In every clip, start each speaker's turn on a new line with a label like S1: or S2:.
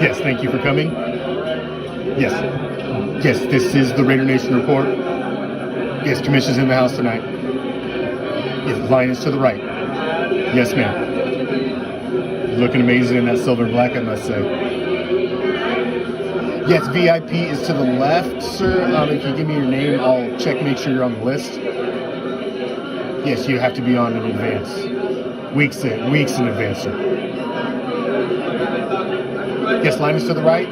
S1: Yes, thank you for coming. Yes. Yes, this is the Raider Nation report. Yes, Commish is in the house tonight. Yes, the line is to the right. Yes, ma'am. Looking amazing in that silver and black, I must say. Yes, VIP is to the left, sir. If you give me your name, I'll check, make sure you're on the list. Yes, you have to be on in advance. Weeks in advance, sir. Yes, line is to the right.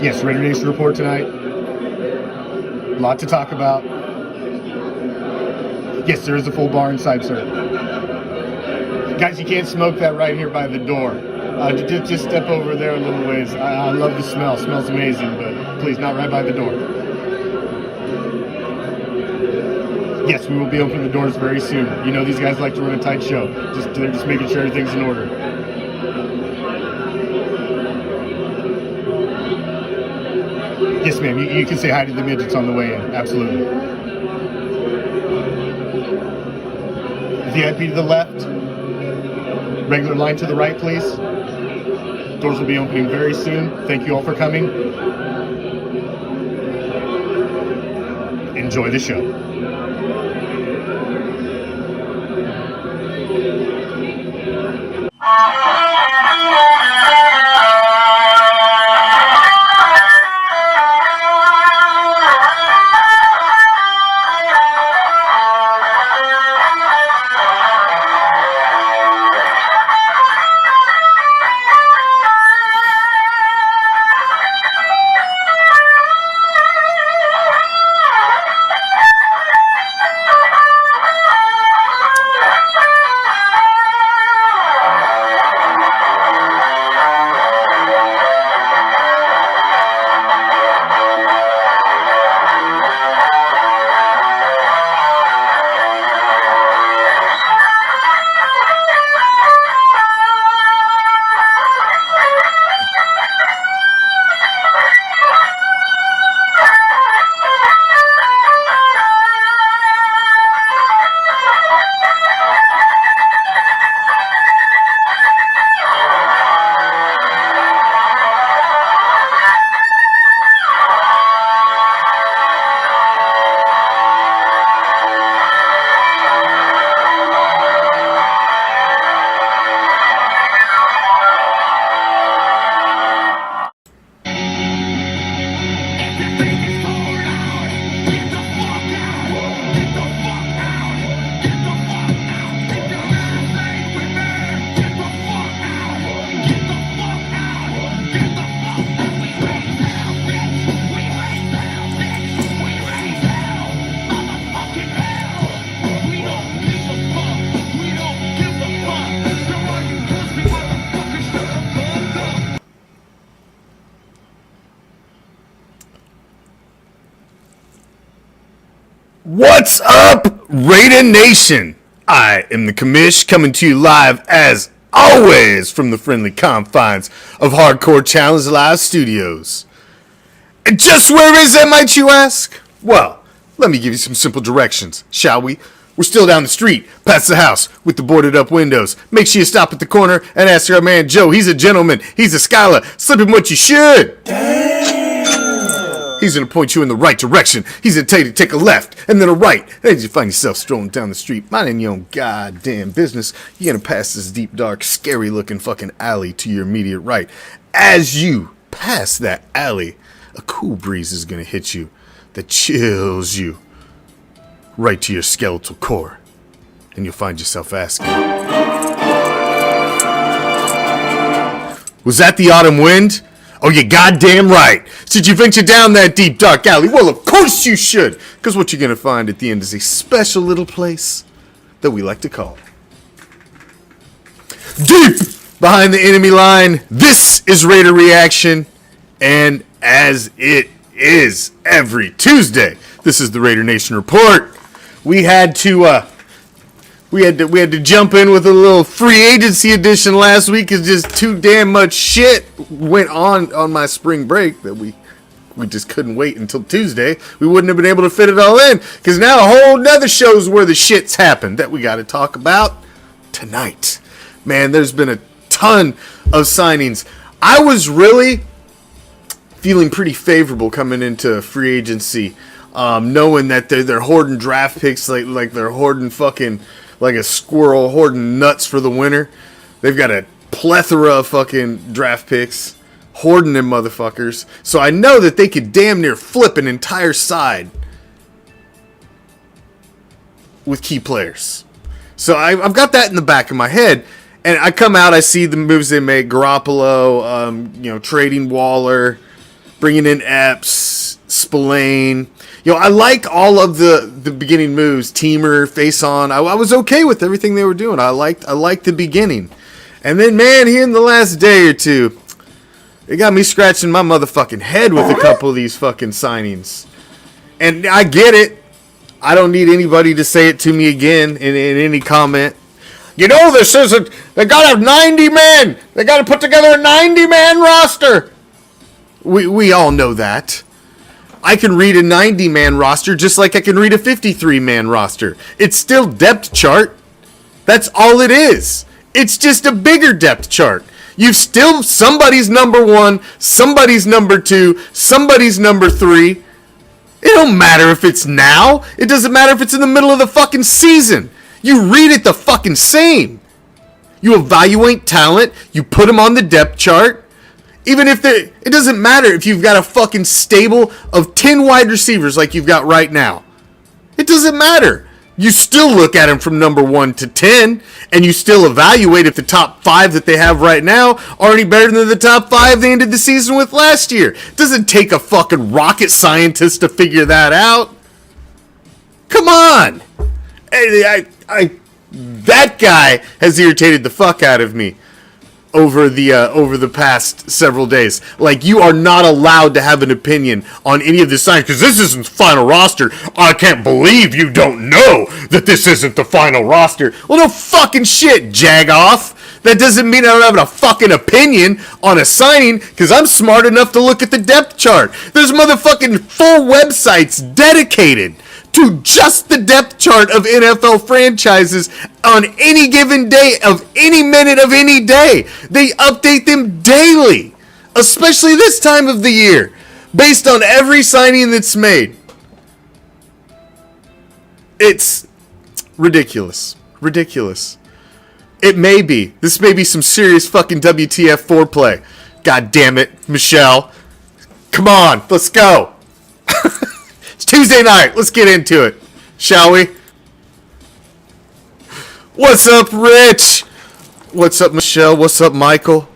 S1: Yes, Raider Nation report tonight. A lot to talk about. Yes, there is a full bar inside, sir. Guys, you can't smoke that right here by the door. Just step over there a little ways. I love the smell. Smells amazing, but please, not right by the door. Yes, we will be opening the doors very soon. You know these guys like to run a tight show. They're just making sure everything's in order. Yes, ma'am. You can say hi to the midgets on the way in. Absolutely. VIP to the left. Regular line to the right, please. Doors will be opening very soon. Thank you all for coming. Enjoy the show. What's up, Raider Nation? I am the Commish, coming to you live as always from the friendly confines of Hardcore Challenge Live Studios. And just where is that, might you ask? Well, let me give you some simple directions, shall we? We're still down the street, past the house, with the boarded up windows. Make sure you stop at the corner and ask our man Joe. He's a gentleman, he's a scholar. Slip him what you should. He's going to point you in the right direction. He's going to tell you to take a left and then a right. And as you find yourself strolling down the street, minding your own goddamn business, you're going to pass this deep, dark, scary-looking fucking alley to your immediate right. As you pass that alley, a cool breeze is going to hit you that chills you right to your skeletal core. And you'll find yourself asking, was that the autumn wind? Oh, you're goddamn right. Should you venture down that deep, dark alley? Well, of course you should. Because what you're going to find at the end is a special little place that we like to call deep behind the enemy line. This is Raider Reaction. And as it is every Tuesday, this is the Raider Nation Report. we had to jump in with a little free agency edition last week because just too damn much shit went on my spring break that we just couldn't wait until Tuesday. We wouldn't have been able to fit it all in because now a whole nother show's where the shit's happened that we got to talk about tonight. Man, there's been a ton of signings. I was really feeling pretty favorable coming into free agency, knowing that they're hoarding draft picks like they're hoarding fucking like a squirrel hoarding nuts for the winter. They've got a plethora of fucking draft picks, hoarding them motherfuckers. So I know that they could damn near flip an entire side with key players. So I've got that in the back of my head. And I come out, I see the moves they make. Garoppolo, trading Waller, bringing in Epps, Spillane. I like all of the beginning moves. Teamer, face on. I was okay with everything they were doing. I liked the beginning. And then, man, here in the last day or two, it got me scratching my motherfucking head with a couple of these fucking signings. And I get it. I don't need anybody to say it to me again in any comment. This isn't... They got to have 90 men. They got to put together a 90-man roster. We all know that. I can read a 90-man roster just like I can read a 53-man roster. It's still depth chart. That's all it is. It's just a bigger depth chart. You've still... Somebody's number 1, somebody's number 2, somebody's number 3. It don't matter if it's now. It doesn't matter if it's in the middle of the fucking season. You read it the fucking same. You evaluate talent. You put them on the depth chart. Even if it doesn't matter if you've got a fucking stable of 10 wide receivers like you've got right now. It doesn't matter. You still look at them from number 1 to 10, and you still evaluate if the top 5 that they have right now are any better than the top 5 they ended the season with last year. It doesn't take a fucking rocket scientist to figure that out. Come on. That guy has irritated the fuck out of me over the past several days. Like, you are not allowed to have an opinion on any of this sign because this isn't the final roster. I can't believe you don't know that this isn't the final roster. Well, no fucking shit, Jagoff. That doesn't mean I don't have a fucking opinion on a signing because I'm smart enough to look at the depth chart. There's motherfucking full websites dedicated to just the depth chart of NFL franchises on any given day of any minute of any day. They update them daily, especially this time of the year, based on every signing that's made. It's ridiculous. Ridiculous. It may be. This may be some serious fucking WTF foreplay. God damn it, Michelle. Come on, let's go. It's Tuesday night. Let's get into it, shall we? What's up, Rich? What's up, Michelle? What's up, Michael?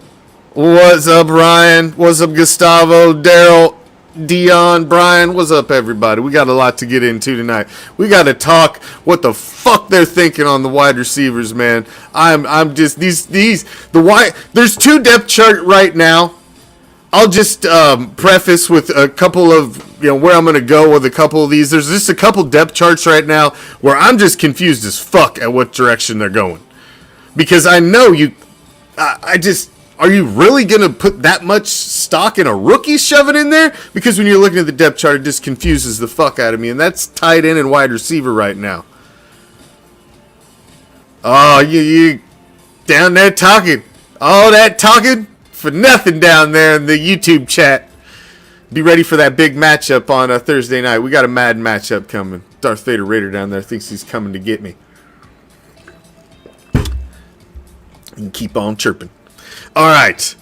S1: What's up, Ryan? What's up, Gustavo, Daryl, Dion, Brian? What's up, everybody? We got a lot to get into tonight. We got to talk what the fuck they're thinking on the wide receivers, man. I'm just there's 2 depth chart right now. I'll just preface with a couple of, where I'm going to go with a couple of these. There's just a couple depth charts right now where I'm just confused as fuck at what direction they're going. Because I know are you really going to put that much stock in a rookie, shove it in there? Because when you're looking at the depth chart, it just confuses the fuck out of me. And that's tight end and wide receiver right now. Oh, you down there talking. All that talking for nothing down there in the YouTube chat. Be ready for that big matchup on a Thursday night. We got a mad matchup coming. Darth Vader Raider down there thinks he's coming to get me. You can keep on chirping. All right.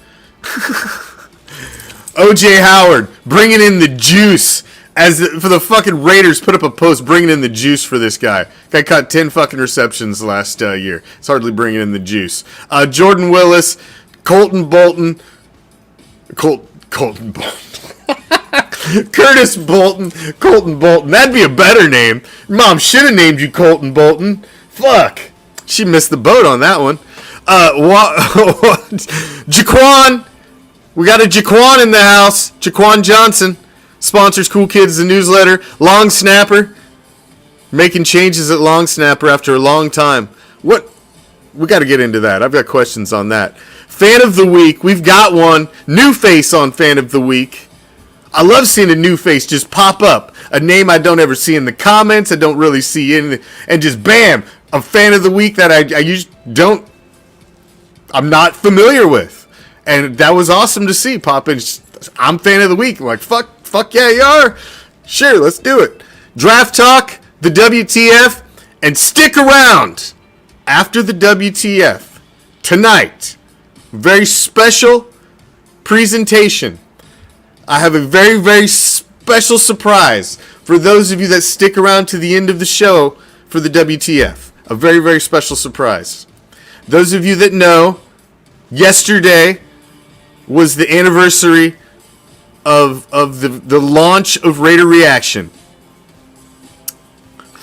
S1: O.J. Howard bringing in the juice for the fucking Raiders. Put up a post bringing in the juice for this guy. Guy caught 10 fucking receptions last year. It's hardly bringing in the juice. Jordan Willis, Colton Bolton. Curtis Bolton. Colton Bolton. That'd be a better name. Mom should have named you Colton Bolton. Fuck. She missed the boat on that one. Jaquan. We got a Jaquan in the house. Jaquan Johnson. Sponsors Cool Kids, the newsletter. Long snapper. Making changes at long snapper after a long time. What? We got to get into that. I've got questions on that. Fan of the week. We've got one. New face on fan of the week. I love seeing a new face just pop up. A name I don't ever see in the comments. I don't really see in, and just bam, a fan of the week that I usually don't. I'm not familiar with, and that was awesome to see pop in. I'm fan of the week. I'm like fuck yeah, you are. Sure, let's do it. Draft talk, the WTF, and stick around after the WTF tonight. Very special presentation. I have a very, very special surprise for those of you that stick around to the end of the show for the WTF. A very, very special surprise. Those of you that know, yesterday was the anniversary of the launch of Raider Reaction.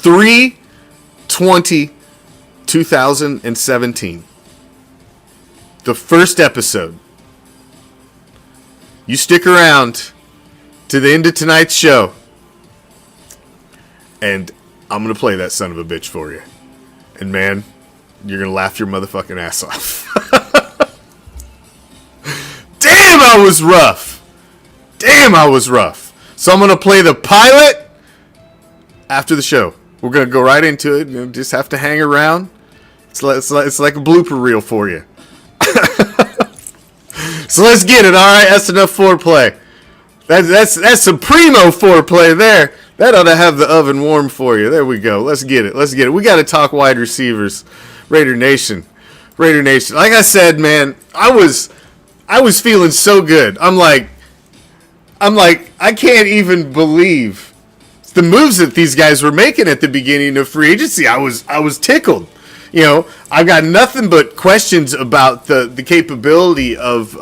S1: 3/20/2017. The first episode. You stick around to the end of tonight's show, and I'm going to play that son of a bitch for you. And man, you're going to laugh your motherfucking ass off. Damn, I was rough. So I'm going to play the pilot after the show. We're going to go right into it. You just have to hang around. It's like a blooper reel for you. So let's get it, all right? That's enough foreplay. That's some primo foreplay there. That ought to have the oven warm for you. There we go. Let's get it. We got to talk wide receivers. Raider Nation. Like I said, man, I was feeling so good. I'm like, I can't even believe the moves that these guys were making at the beginning of free agency. I was tickled. You know, I've got nothing but questions about the capability of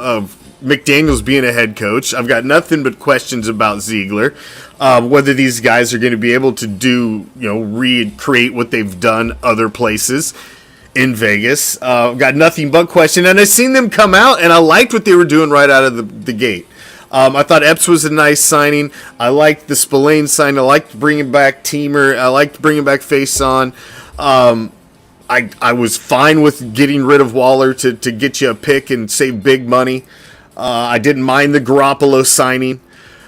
S1: McDaniels being a head coach. I've got nothing but questions about Ziegler, whether these guys are going to be able to do, recreate what they've done other places in Vegas. I've got nothing but question, and I've seen them come out, and I liked what they were doing right out of the gate. I thought Epps was a nice signing. I liked the Spillane sign. I liked bringing back Teamer. I liked bringing back Faison. I was fine with getting rid of Waller to get you a pick and save big money. I didn't mind the Garoppolo signing.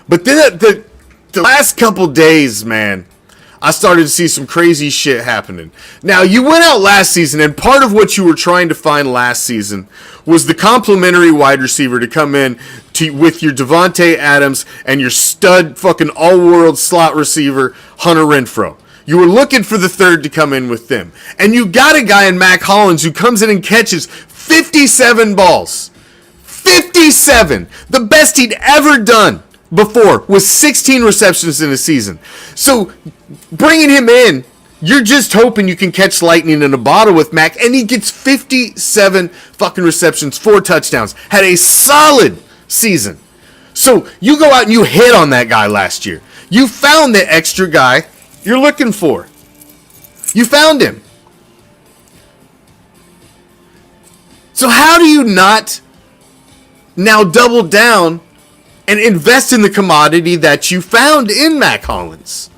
S1: But then the last couple days, man, I started to see some crazy shit happening. Now, you went out last season, and part of what you were trying to find last season was the complimentary wide receiver to come in with your Devontae Adams and your stud fucking all-world slot receiver, Hunter Renfrow. You were looking for the third to come in with them. And you got a guy in Mac Hollins who comes in and catches 57 balls. 57! The best he'd ever done before was 16 receptions in a season. So, bringing him in, you're just hoping you can catch lightning in a bottle with Mac, and he gets 57 fucking receptions, 4 touchdowns. Had a solid season. So, you go out and you hit on that guy last year. You found the extra guy you're looking for. You found him. So how do you not now double down and invest in the commodity that you found in Mac Hollins?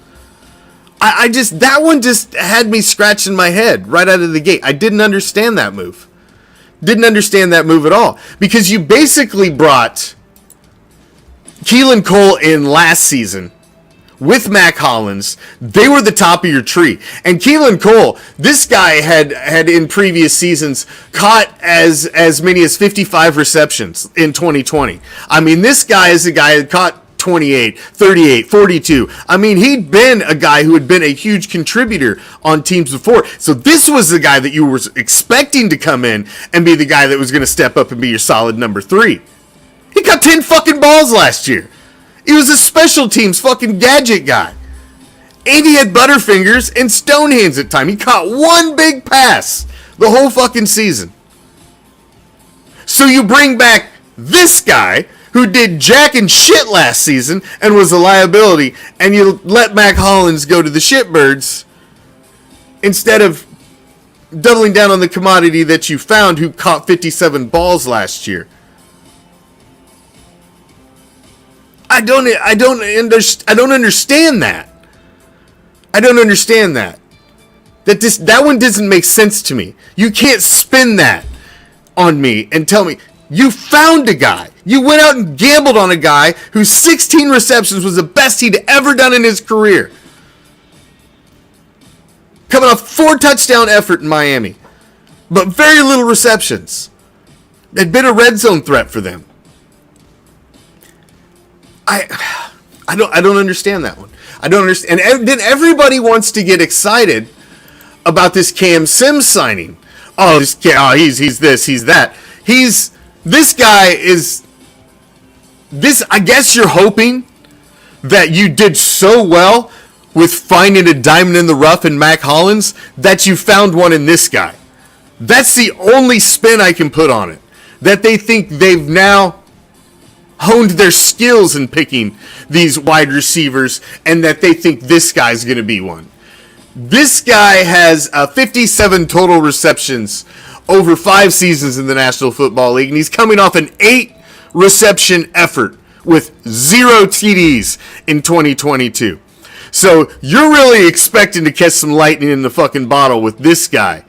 S1: That one just had me scratching my head right out of the gate. I didn't understand that move. Didn't understand that move at all. Because you basically brought Keelan Cole in last season with Mac Hollins. They were the top of your tree. And Keelan Cole, this guy had in previous seasons caught as many as 55 receptions in 2020. I mean, this guy is a guy that caught 28, 38, 42. I mean, he'd been a guy who had been a huge contributor on teams before. So this was the guy that you were expecting to come in and be the guy that was going to step up and be your solid number 3. He caught 10 fucking balls last year. He was a special teams fucking gadget guy. And he had butterfingers and stone hands at time. He caught one big pass the whole fucking season. So you bring back this guy who did jack and shit last season and was a liability, and you let Mac Hollins go to the shitbirds instead of doubling down on the commodity that you found who caught 57 balls last year. I don't understand that. I don't understand that. That one doesn't make sense to me. You can't spin that on me and tell me you found a guy. You went out and gambled on a guy whose 16 receptions was the best he'd ever done in his career. Coming off 4 touchdown effort in Miami, but very little receptions. Had been a red zone threat for them. I don't understand that one. I don't understand. And then everybody wants to get excited about this Cam Sims signing. Oh, he's this, he's that. This guy is this. I guess you're hoping that you did so well with finding a diamond in the rough in Mac Hollins that you found one in this guy. That's the only spin I can put on it. That they think they've now honed their skills in picking these wide receivers and that they think this guy's going to be one. This guy has 57 total receptions over 5 seasons in the National Football League, and he's coming off an 8 reception effort with 0 TDs in 2022. So you're really expecting to catch some lightning in the fucking bottle with this guy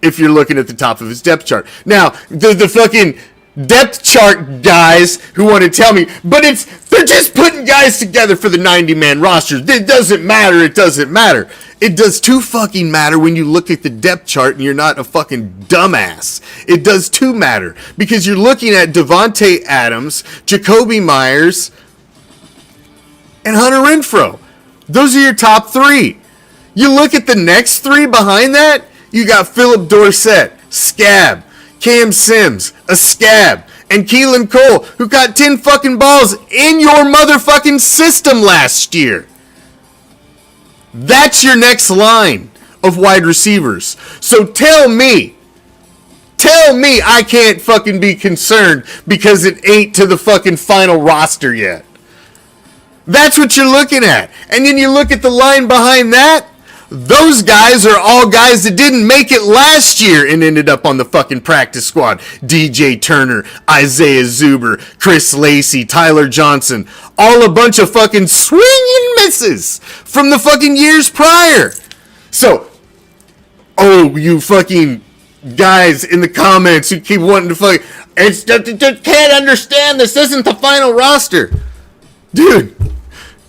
S1: if you're looking at the top of his depth chart. Now, the fucking depth chart guys who want to tell me, but they're just putting guys together for the 90-man roster. It doesn't matter. It doesn't matter. It does too fucking matter when you look at the depth chart and you're not a fucking dumbass. It does too matter because you're looking at Devontae Adams, Jacoby Myers, and Hunter Renfrow. Those are your top 3. You look at the next 3 behind that, you got Philip Dorsett, scab, Cam Sims, a scab, and Keelan Cole, who got 10 fucking balls in your motherfucking system last year. That's your next line of wide receivers. So tell me I can't fucking be concerned because it ain't to the fucking final roster yet. That's what you're looking at. And then you look at the line behind that. Those guys are all guys that didn't make it last year and ended up on the fucking practice squad. DJ Turner, Isaiah Zuber, Chris Lacey, Tyler Johnson. All a bunch of fucking swinging misses from the fucking years prior. So, you fucking guys in the comments who keep wanting to fucking, can't understand, this isn't the final roster. Dude.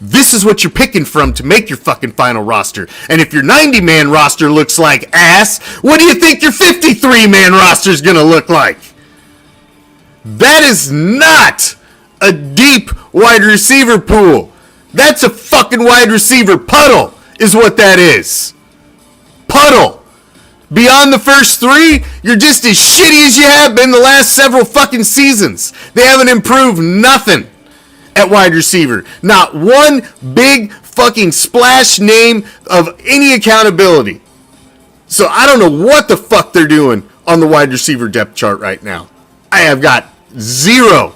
S1: This is what you're picking from to make your fucking final roster. And if your 90-man roster looks like ass, what do you think your 53-man roster is going to look like? That is not a deep wide receiver pool. That's a fucking wide receiver puddle is what that is. Puddle. Beyond the first 3, you're just as shitty as you have been the last several fucking seasons. They haven't improved nothing at wide receiver. Not one big fucking splash name of any accountability. So I don't know what the fuck they're doing on the wide receiver depth chart right now. I have got 0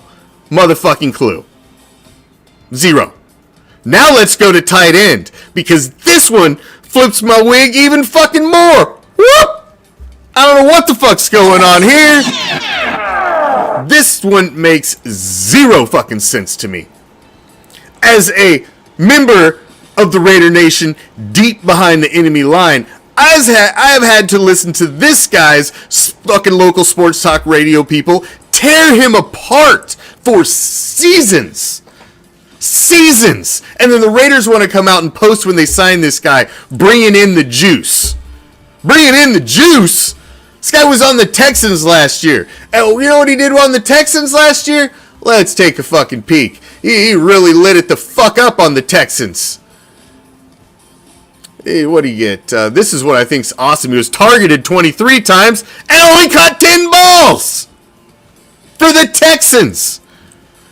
S1: motherfucking clue. 0. Now let's go to tight end because this one flips my wig even fucking more. Whoop! I don't know what the fuck's going on here. This one makes 0 fucking sense to me. As a member of the Raider Nation deep behind the enemy line, I have had to listen to this guy's fucking local sports talk radio people tear him apart for seasons. Seasons. And then the Raiders want to come out and post when they sign this guy, bringing in the juice. Bringing in the juice? This guy was on the Texans last year. And you know what he did on the Texans last year? Let's take a fucking peek. He really lit it the fuck up on the Texans. Hey, what do you get? This is what I think's awesome. He was targeted 23 times and only caught 10 balls for the Texans,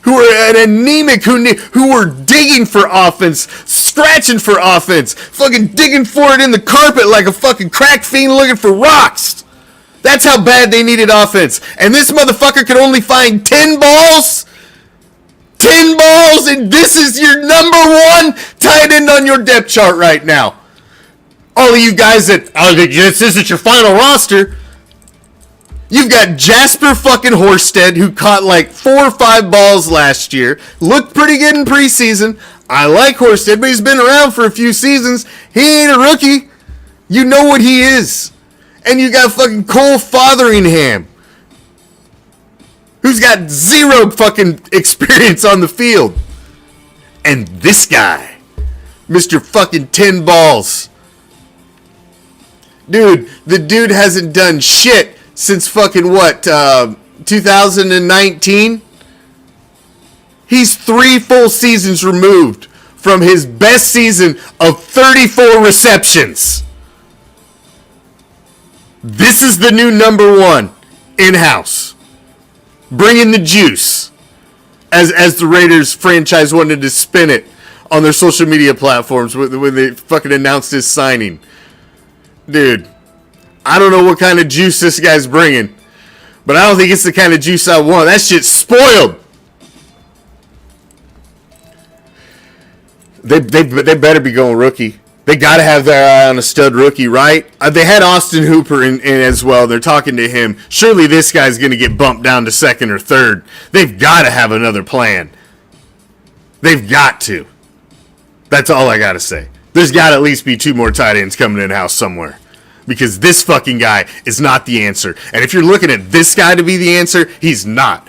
S1: who were an anemic, who were digging for offense, scratching for offense, fucking digging for it in the carpet like a fucking crack fiend looking for rocks. That's how bad they needed offense. And this motherfucker could only find 10 balls? 10 balls, and this is your number 1 tight end on your depth chart right now. All of you guys that, this isn't your final roster. You've got Jasper fucking Horsted, who caught like 4 or 5 balls last year. Looked pretty good in preseason. I like Horsted, but he's been around for a few seasons. He ain't a rookie. You know what he is. And you got fucking Cole Fotheringham, who's got zero fucking experience on the field. And this guy, Mr. fucking 10 balls. Dude, the dude hasn't done shit since fucking 2019? He's 3 full seasons removed from his best season of 34 receptions. This is the new number one in-house. Bringing the juice. As the Raiders franchise wanted to spin it on their social media platforms when they fucking announced his signing. Dude, I don't know what kind of juice this guy's bringing, but I don't think it's the kind of juice I want. That shit's spoiled. They better be going rookie. They got to have their eye on a stud rookie, right? They had Austin Hooper in as well. They're talking to him. Surely this guy's going to get bumped down to second or third. They've got to have another plan. They've got to. That's all I got to say. There's got to at least be 2 more tight ends coming in-house somewhere. Because this fucking guy is not the answer. And if you're looking at this guy to be the answer, he's not.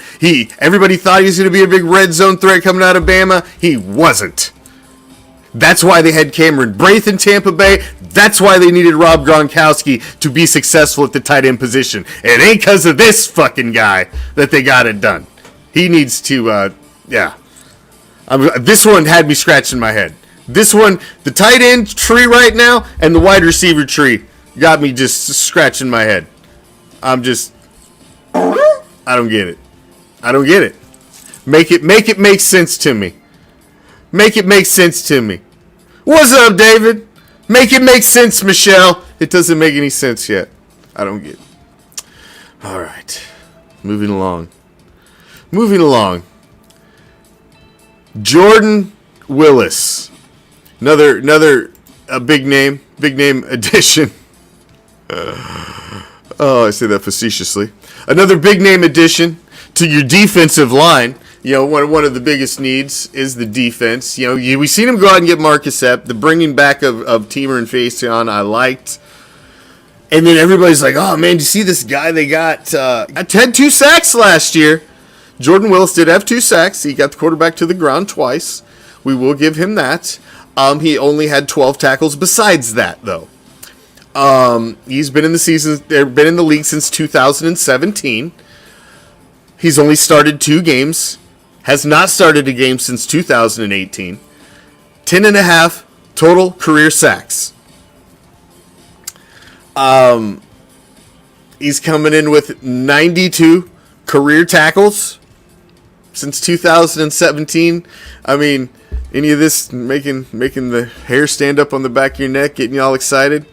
S1: Everybody thought he was going to be a big red zone threat coming out of Bama. He wasn't. That's why they had Cameron Braith in Tampa Bay. That's why they needed Rob Gronkowski to be successful at the tight end position. It ain't because of this fucking guy that they got it done. He needs to, this one had me scratching my head. This one, the tight end tree right now and the wide receiver tree got me just scratching my head. I don't get it. I don't get it. Make it make sense to me. Make it make sense to me. What's up, David? Make it make sense, Michelle. It doesn't make any sense yet. I don't get it. All right. Moving along. Jordan Willis. Another big name addition. I say that facetiously. Another big name addition to your defensive line. You know, one of the biggest needs is the defense. You know, we seen him go out and get Marcus Epps. The bringing back of Teamer and Faison I liked. And then everybody's like, oh, man, do you see this guy they got? Had 2 sacks last year. Jordan Willis did have 2 sacks. He got the quarterback to the ground twice. We will give him that. He only had 12 tackles besides that, though. He's been in the league since 2017. He's only started 2 games. Has not started a game since 2018. 10.5 total career sacks. He's coming in with 92 career tackles since 2017. I mean, any of this making the hair stand up on the back of your neck, getting you all excited?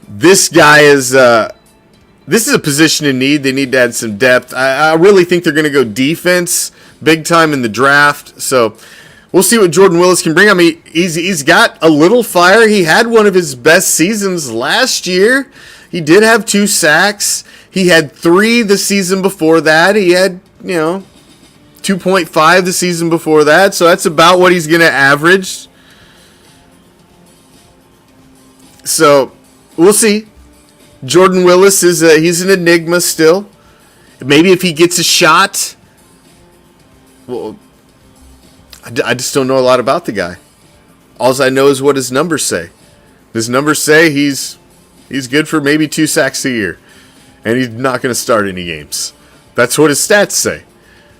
S1: This guy is... This is a position in need. They need to add some depth. I really think they're going to go defense big time in the draft. So we'll see what Jordan Willis can bring. I mean, he's got a little fire. He had one of his best seasons last year. He did have 2 sacks. He had 3 the season before that. He had, 2.5 the season before that. So that's about what he's going to average. So we'll see. Jordan Willis he's an enigma still. Maybe if he gets a shot. Well, I just don't know a lot about the guy. All I know is what his numbers say. His numbers say he's good for maybe 2 sacks a year. And he's not going to start any games. That's what his stats say.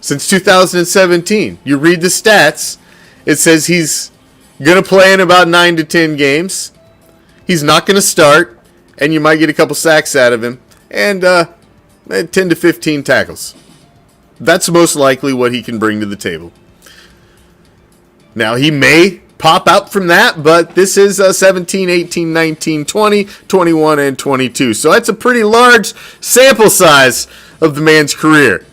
S1: Since 2017. You read the stats. It says he's going to play in about 9 to 10 games. He's not going to start. And you might get a couple sacks out of him. And 10 to 15 tackles. That's most likely what he can bring to the table. Now, he may pop out from that, but this is 17, 18, 19, 20, 21, and 22. So that's a pretty large sample size of the man's career.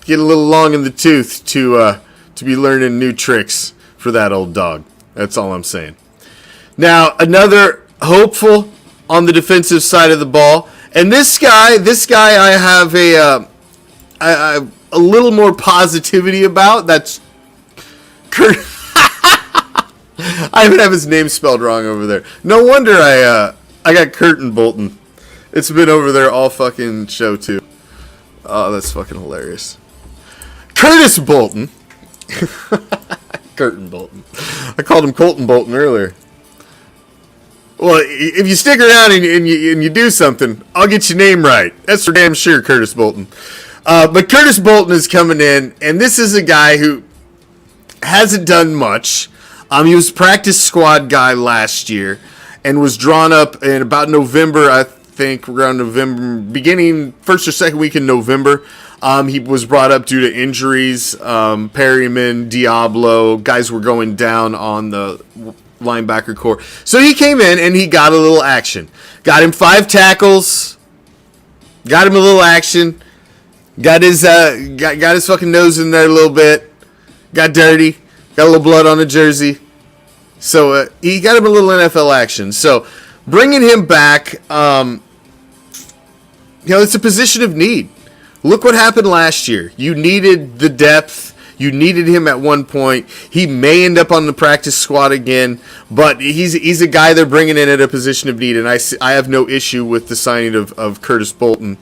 S1: Get a little long in the tooth to be learning new tricks for that old dog. That's all I'm saying. Now, another hopeful on the defensive side of the ball. And this guy I have a little more positivity about. That's Kurt. I even have his name spelled wrong over there. No wonder I got Curtin Bolton. It's been over there all fucking show too. Oh, that's fucking hilarious. Curtis Bolton. Curtin Bolton. I called him Colton Bolton earlier. Well, if you stick around and you do something, I'll get your name right. That's for damn sure, Curtis Bolton. But Curtis Bolton is coming in, and this is a guy who hasn't done much. He was practice squad guy last year and was drawn up in about November, I think, around November, beginning first or second week in November. He was brought up due to injuries. Perryman, Diablo, guys were going down on the linebacker core. So he came in and he got a little action. Got him 5 tackles. Got him a little action. Got his fucking nose in there a little bit. Got dirty. Got a little blood on the jersey. So he got him a little NFL action. So bringing him back, it's a position of need. Look what happened last year. You needed the depth. You needed him at one point. He may end up on the practice squad again, but he's a guy they're bringing in at a position of need, and I have no issue with the signing of Curtis Bolton.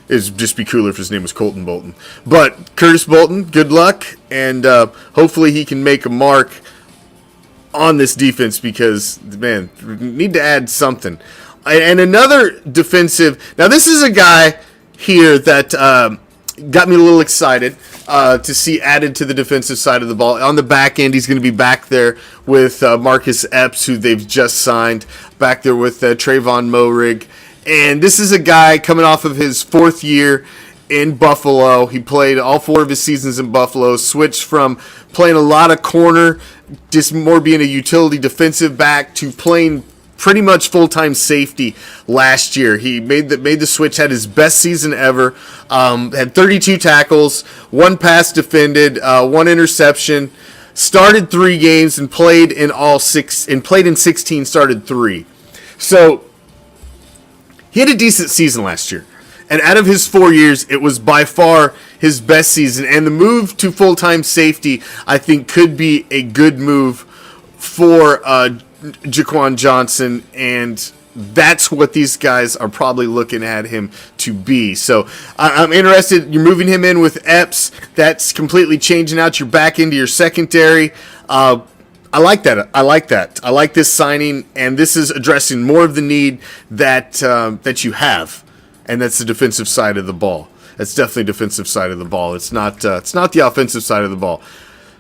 S1: It'd just be cooler if his name was Colton Bolton. But Curtis Bolton, good luck, and hopefully he can make a mark on this defense because, man, we need to add something. And another defensive... Now, this is a guy here that got me a little excited to see added to the defensive side of the ball. On the back end, he's going to be back there with Marcus Epps, who they've just signed, back there with Trayvon Moehrig. And this is a guy coming off of his 4th year in Buffalo. He played all 4 of his seasons in Buffalo, switched from playing a lot of corner, just more being a utility defensive back, to playing pretty much full-time safety last year. He made the switch, had his best season ever, had 32 tackles, 1 pass defended, 1 interception, started 3 games and played in 16, started 3. So he had a decent season last year. And out of his 4 years, it was by far his best season. And the move to full-time safety, I think, could be a good move for Jaquan Johnson, and that's what these guys are probably looking at him to be. So I'm interested. You're moving him in with Epps. That's completely changing out your back into your secondary. I like that. I like this signing, and this is addressing more of the need that you have, and that's the defensive side of the ball. It's definitely defensive side of the ball. It's not the offensive side of the ball.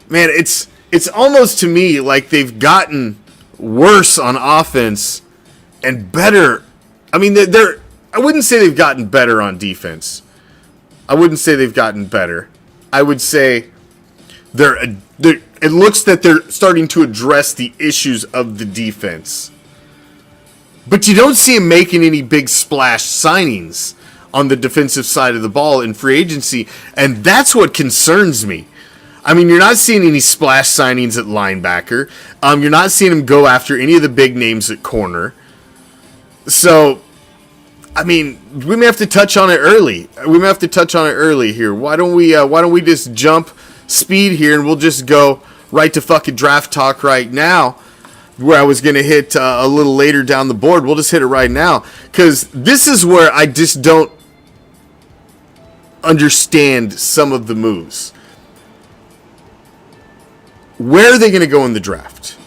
S1: Man, it's almost to me like they've gotten worse on offense and better. I mean, I wouldn't say they've gotten better on defense. I wouldn't say they've gotten better. I would say it looks that they're starting to address the issues of the defense. But you don't see them making any big splash signings on the defensive side of the ball in free agency, and that's what concerns me. I mean, you're not seeing any splash signings at linebacker. You're not seeing them go after any of the big names at corner. So, I mean, we may have to touch on it early. Here. Why don't we just jump speed here and we'll just go right to fucking draft talk right now, where I was going to hit a little later down the board. We'll just hit it right now, because this is where I just don't understand some of the moves. Where are they going to go in the draft?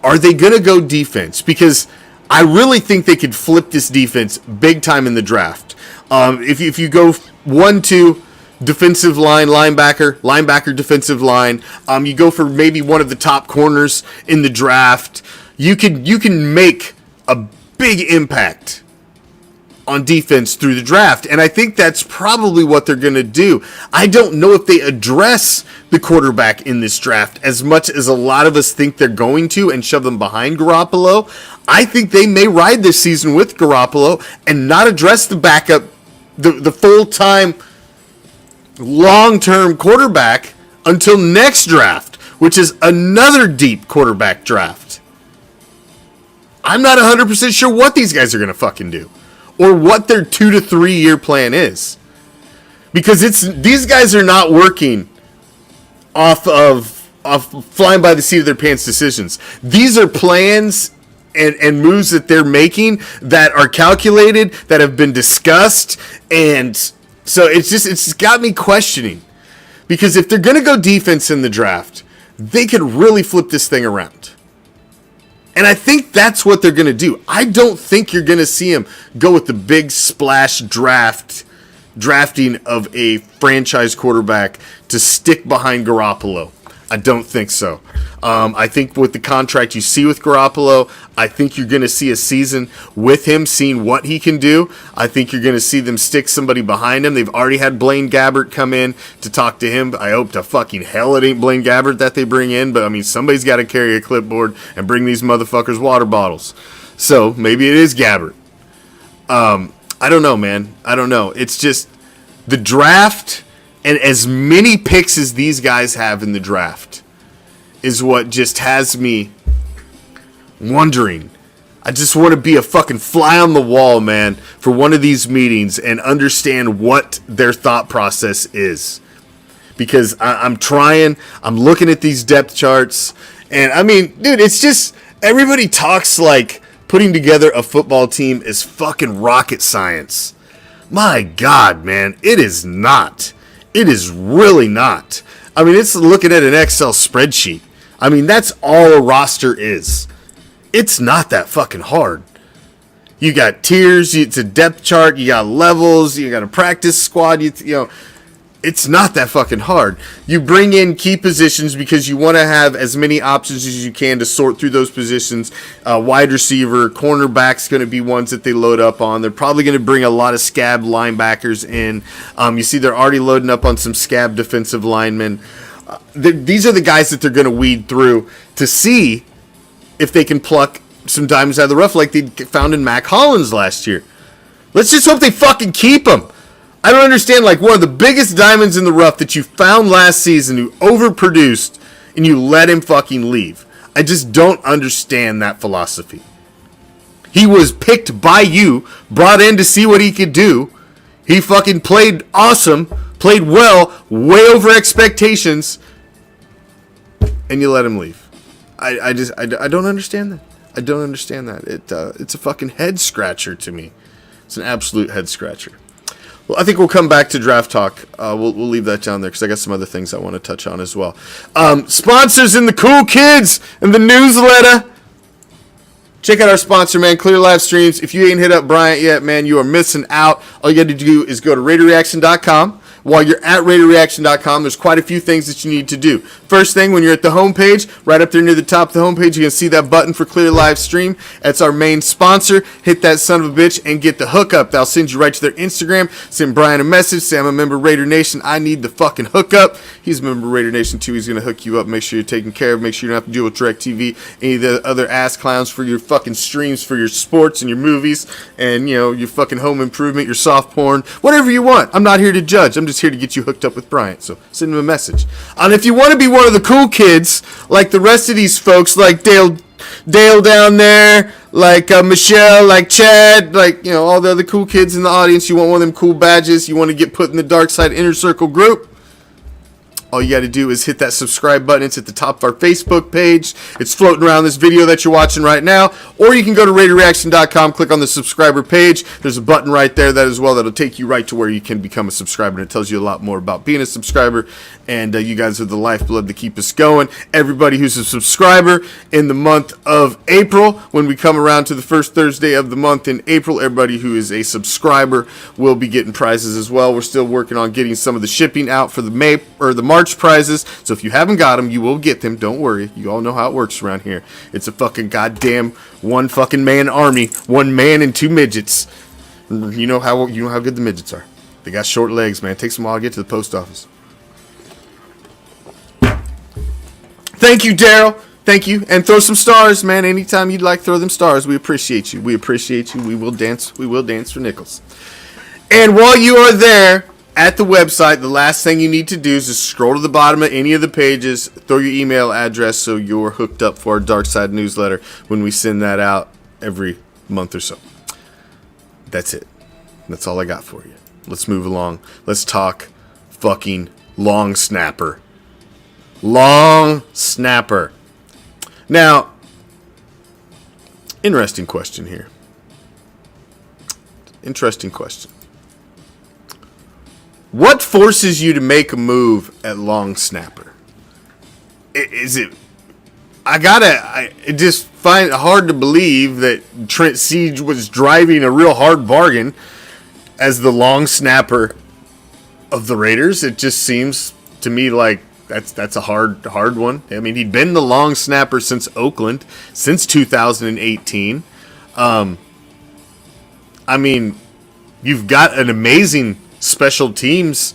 S1: Are they going to go defense? Because I really think they could flip this defense big time in the draft. If you go 1-2, defensive line, linebacker, defensive line, you go for maybe one of the top corners in the draft, you can make a big impact on defense through the draft, and I think that's probably what they're going to do. I don't know if they address the quarterback in this draft as much as a lot of us think they're going to and shove them behind Garoppolo. I think they may ride this season with Garoppolo and not address the backup, the full-time, long-term quarterback until next draft, which is another deep quarterback draft. I'm not 100% sure what these guys are going to fucking do, or what their 2 to 3 year plan is. Because these guys are not working off flying by the seat of their pants decisions. These are plans and moves that they're making that are calculated, that have been discussed, and so it's got me questioning. Because if they're going to go defense in the draft, they could really flip this thing around. And I think that's what they're going to do. I don't think you're going to see them go with the big splash drafting of a franchise quarterback to stick behind Garoppolo. I don't think so. I think with the contract you see with Garoppolo, I think you're going to see a season with him, seeing what he can do. I think you're going to see them stick somebody behind him. They've already had Blaine Gabbert come in to talk to him. I hope to fucking hell it ain't Blaine Gabbert that they bring in, but I mean, somebody's got to carry a clipboard and bring these motherfuckers water bottles. So maybe it is Gabbert. I don't know, man. I don't know. It's just the draft. And as many picks as these guys have in the draft is what just has me wondering. I just want to be a fucking fly on the wall, man, for one of these meetings and understand what their thought process is. Because I'm looking at these depth charts, and I mean, dude, it's just, everybody talks like putting together a football team is fucking rocket science. My God, man, it is not. It is really not. I mean, it's looking at an Excel spreadsheet. I mean, that's all a roster is. It's not that fucking hard. You got tiers, it's a depth chart, you got levels, you got a practice squad, you know, it's not that fucking hard. You bring in key positions because you want to have as many options as you can to sort through those positions. Wide receiver, cornerback's going to be ones that they load up on. They're probably going to bring a lot of scab linebackers in. You see they're already loading up on some scab defensive linemen. These are the guys that they're going to weed through to see if they can pluck some diamonds out of the rough like they found in Mac Hollins last year. Let's just hope they fucking keep him. I don't understand, like, one of the biggest diamonds in the rough that you found last season who overproduced and you let him fucking leave. I just don't understand that philosophy. He was picked by you, brought in to see what he could do. He fucking played awesome, played well, way over expectations, and you let him leave. I don't understand that. I don't understand that. It's a fucking head scratcher to me. It's an absolute head scratcher. Well, I think we'll come back to draft talk. We'll leave that down there because I got some other things I want to touch on as well. Sponsors and the cool kids and the newsletter. Check out our sponsor, man, Clear Live Streams. If you ain't hit up Bryant yet, man, you are missing out. All you got to do is go to RaiderReaction.com. While you're at RaiderReaction.com, there's quite a few things that you need to do. First thing, when you're at the homepage, right up there near the top of the homepage, you can see that button for Clear Live Stream. That's our main sponsor. Hit that son of a bitch and get the hookup. They'll send you right to their Instagram. Send Brian a message. Say, I'm a member of Raider Nation. I need the fucking hookup. He's a member of Raider Nation too. He's going to hook you up. Make sure you're taken care of. Make sure you don't have to deal with DirecTV, any of the other ass clowns for your fucking streams, for your sports and your movies, and, you know, your fucking home improvement, your soft porn, whatever you want. I'm not here to judge. I'm just here to get you hooked up with Bryant. So send him a message. And if you want to be one of the cool kids, like the rest of these folks, like Dale down there, like Michelle, like Chad, like, you know, all the other cool kids in the audience, you want one of them cool badges, you want to get put in the Dark Side Inner Circle group, all you got to do is hit that subscribe button. It's at the top of our Facebook page. It's floating around this video that you're watching right now. Or you can go to RaiderReaction.com, click on the subscriber page. There's a button right there that as well that'll take you right to where you can become a subscriber. And it tells you a lot more about being a subscriber. And you guys are the lifeblood to keep us going. Everybody who's a subscriber in the month of April, when we come around to the first Thursday of the month in April, everybody who is a subscriber will be getting prizes as well. We're still working on getting some of the shipping out for the March prizes. So if you haven't got them, you will get them. Don't worry. You all know how it works around here. It's a fucking goddamn one fucking man army. One man and two midgets. You know how good the midgets are. They got short legs, man. It takes them a while to get to the post office. Thank you, Daryl. Thank you. And throw some stars, man. Anytime you'd like, throw them stars. We appreciate you. We appreciate you. We will dance. We will dance for nickels. And while you are there at the website, the last thing you need to do is just scroll to the bottom of any of the pages, throw your email address so you're hooked up for our Dark Side newsletter when we send that out every month or so. That's it. That's all I got for you. Let's move along. Let's talk fucking long snapper. Long snapper. Now, interesting question here. Interesting question. What forces you to make a move at long snapper? Is it... I just find it hard to believe that Trent Siege was driving a real hard bargain as the long snapper of the Raiders. It just seems to me like that's a hard one. I mean, he'd been the long snapper since Oakland, since 2018. I mean, you've got an amazing special teams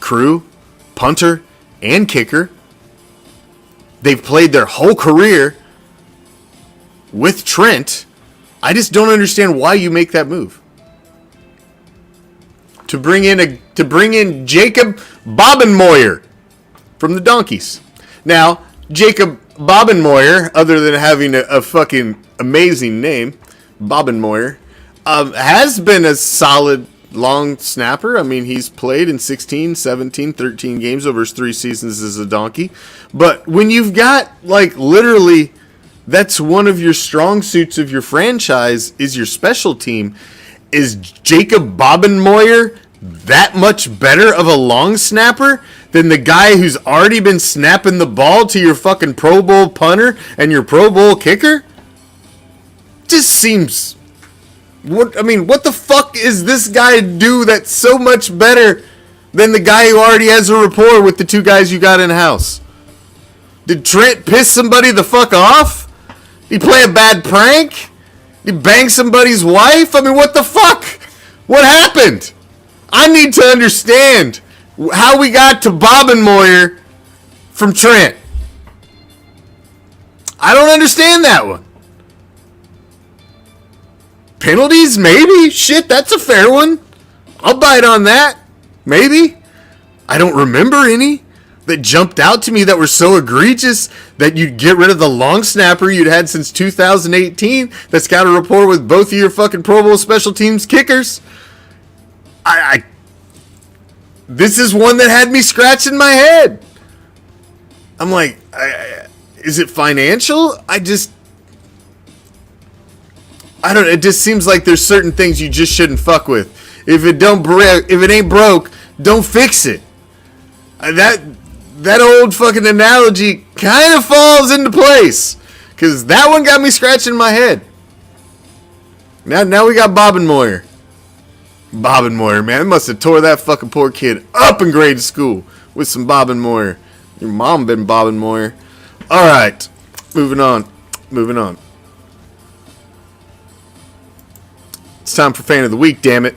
S1: crew, punter, and kicker. They've played their whole career with Trent. I just don't understand why you make that move. To bring in Jacob Bobenmoyer from the Donkeys. Now, Jacob Bobenmoyer, other than having a fucking amazing name, Bobenmoyer, has been a solid long snapper. I mean, he's played in 16, 17, 13 games over his 3 seasons as a Donkey. But when you've got, like, literally, that's one of your strong suits of your franchise is your special team. Is Jacob Bobenmoyer that much better of a long snapper than the guy who's already been snapping the ball to your fucking Pro Bowl punter and your Pro Bowl kicker? Just seems... what the fuck is this guy do that's so much better than the guy who already has a rapport with the 2 guys you got in-house? Did Trent piss somebody the fuck off? Did he play a bad prank? Did he bang somebody's wife? I mean, what the fuck? What happened? I need to understand how we got to Bobenmoyer from Trent. I don't understand that one. Penalties? Maybe. Shit, that's a fair one. I'll bite on that. Maybe. I don't remember any that jumped out to me that were so egregious that you'd get rid of the long snapper you'd had since 2018 that's got a rapport with both of your fucking Pro Bowl special teams kickers. This is one that had me scratching my head. I'm like, is it financial? I don't know. It just seems like there's certain things you just shouldn't fuck with. If it ain't broke, don't fix it. That old fucking analogy kind of falls into place, because that one got me scratching my head. Now we got Bobenmoyer. Bobenmoyer, man, must have tore that fucking poor kid up in grade school with some Bobenmoyer. Your mom been Bobenmoyer. All right, moving on. It's time for Fan of the Week, damn it.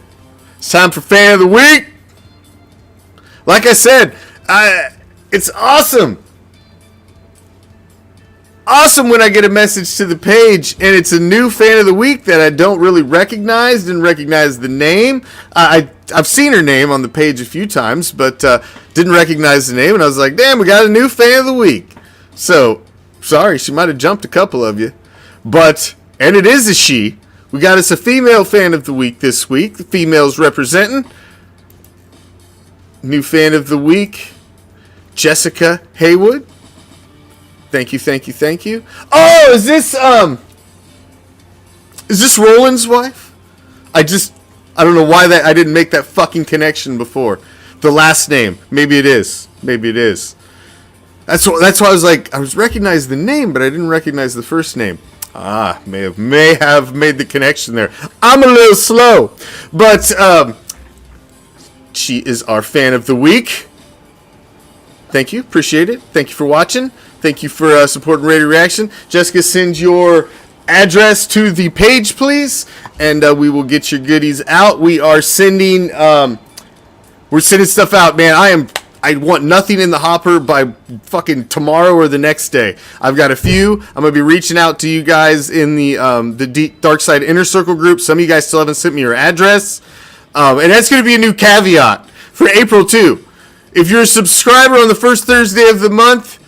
S1: It's time for Fan of the Week. Like I said, it's awesome. Awesome when I get a message to the page and it's a new Fan of the Week that I don't really recognize, didn't recognize the name. I've seen her name on the page a few times, but didn't recognize the name, and I was like, damn, we got a new Fan of the Week. So, sorry, she might have jumped a couple of you. And it is a she. We got us a female Fan of the Week this week. The females representing. New Fan of the Week, Jessica Haywood. Thank you. Oh, is this Roland's wife? I don't know why I didn't make that fucking connection before. The last name. Maybe it is. That's why I was like, I was recognizing the name, but I didn't recognize the first name. May have made the connection there. I'm a little slow. But she is our Fan of the Week. Thank you. Appreciate it. Thank you for watching. Thank you for supporting Raider Reaction. Jessica, send your address to the page, please, and we will get your goodies out. We are sending stuff out, man. I want nothing in the hopper by fucking tomorrow or the next day. I've got a few. I'm gonna be reaching out to you guys in the Dark Side Inner Circle group. Some of you guys still haven't sent me your address, and that's gonna be a new caveat for April too. If you're a subscriber on the first Thursday of the month,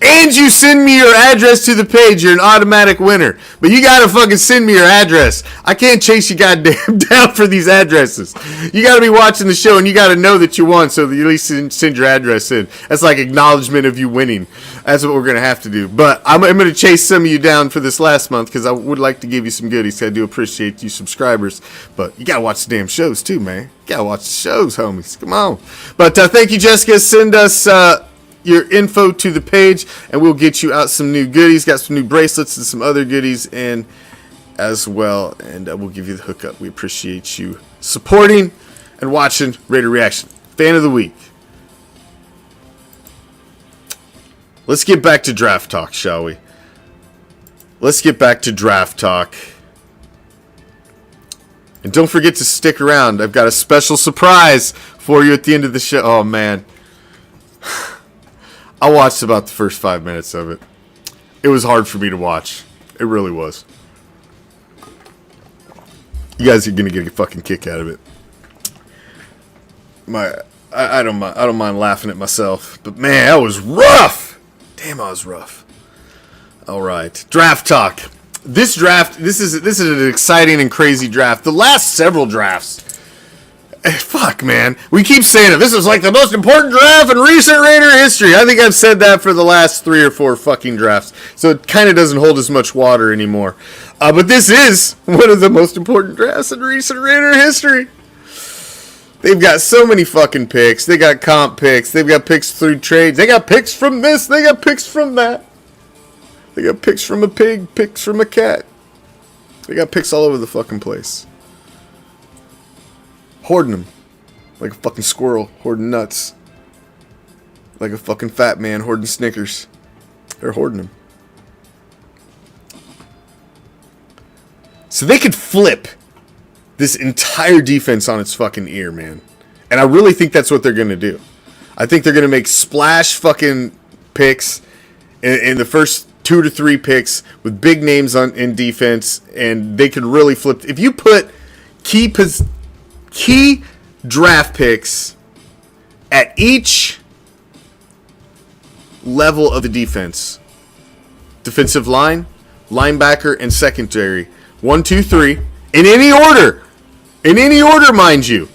S1: and you send me your address to the page, you're an automatic winner. But you gotta fucking send me your address. I can't chase you goddamn down for these addresses. You gotta be watching the show and you gotta know that you won, so that you at least send your address in. That's like acknowledgement of you winning. That's what we're gonna have to do. But I'm gonna chase some of you down for this last month because I would like to give you some goodies. I do appreciate you subscribers, but you gotta watch the damn shows too, man. You gotta watch the shows, homies. Come on. But thank you, Jessica. Send us your info to the page and we'll get you out some new goodies. Got some new bracelets and some other goodies in as well, and we'll give you the hookup. We appreciate you supporting and watching Raider Reaction. Fan of the week. Let's get back to draft talk, shall we? Let's get back to draft talk. And don't forget to stick around. I've got a special surprise for you at the end of the show. Oh man, I watched about the first 5 minutes of it. It was hard for me to watch. It really was. You guys are gonna get a fucking kick out of it. I don't mind laughing at myself, but man, that was rough. Damn, that was rough. All right, draft talk. This is an exciting and crazy draft. The last several drafts. Fuck, man. We keep saying it. This is like the most important draft in recent Raider history. I think I've said that for the last 3 or 4 fucking drafts. So it kind of doesn't hold as much water anymore. But this is one of the most important drafts in recent Raider history. They've got so many fucking picks. They got comp picks. They've got picks through trades. They got picks from this. They got picks from that. They got picks from a pig, picks from a cat. They got picks all over the fucking place. Hoarding them. Like a fucking squirrel hoarding nuts. Like a fucking fat man hoarding Snickers. They're hoarding them. So they could flip this entire defense on its fucking ear, man. And I really think that's what they're going to do. I think they're going to make splash fucking picks in the first 2 to 3 picks with big names in defense, and they could really flip. If you put key draft picks at each level of the defense, defensive line, linebacker, and secondary, 1, 2, 3, in any order, mind you,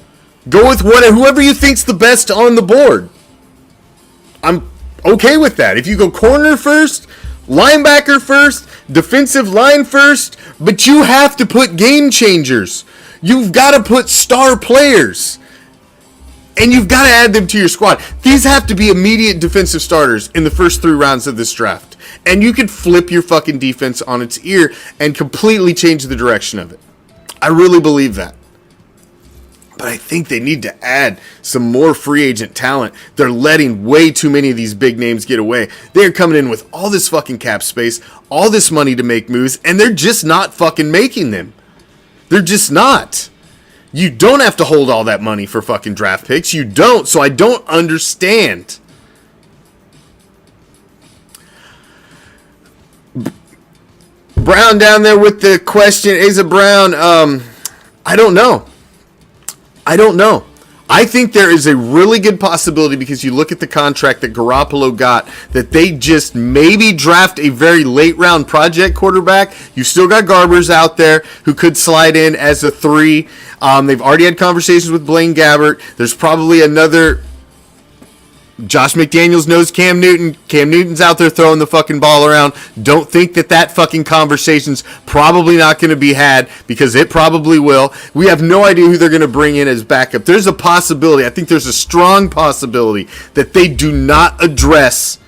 S1: go with whoever you think's the best on the board. I'm okay with that. If you go corner first, linebacker first, defensive line first, but you have to put game changers. You've got to put star players. And you've got to add them to your squad. These have to be immediate defensive starters in the first 3 rounds of this draft. And you could flip your fucking defense on its ear and completely change the direction of it. I really believe that. But I think they need to add some more free agent talent. They're letting way too many of these big names get away. They're coming in with all this fucking cap space, all this money to make moves, and they're just not fucking making them. They're just not. You don't have to hold all that money for fucking draft picks. You don't, so I don't understand. Brown down there with the question. Asa Brown, I don't know. I think there is a really good possibility, because you look at the contract that Garoppolo got, that they just maybe draft a very late round project quarterback. You still got Garbers out there who could slide in as a 3. They've already had conversations with Blaine Gabbert. There's probably another. Josh McDaniels knows Cam Newton. Cam Newton's out there throwing the fucking ball around. Don't think that fucking conversation's probably not going to be had, because it probably will. We have no idea who they're going to bring in as backup. There's a possibility. I think there's a strong possibility that they do not address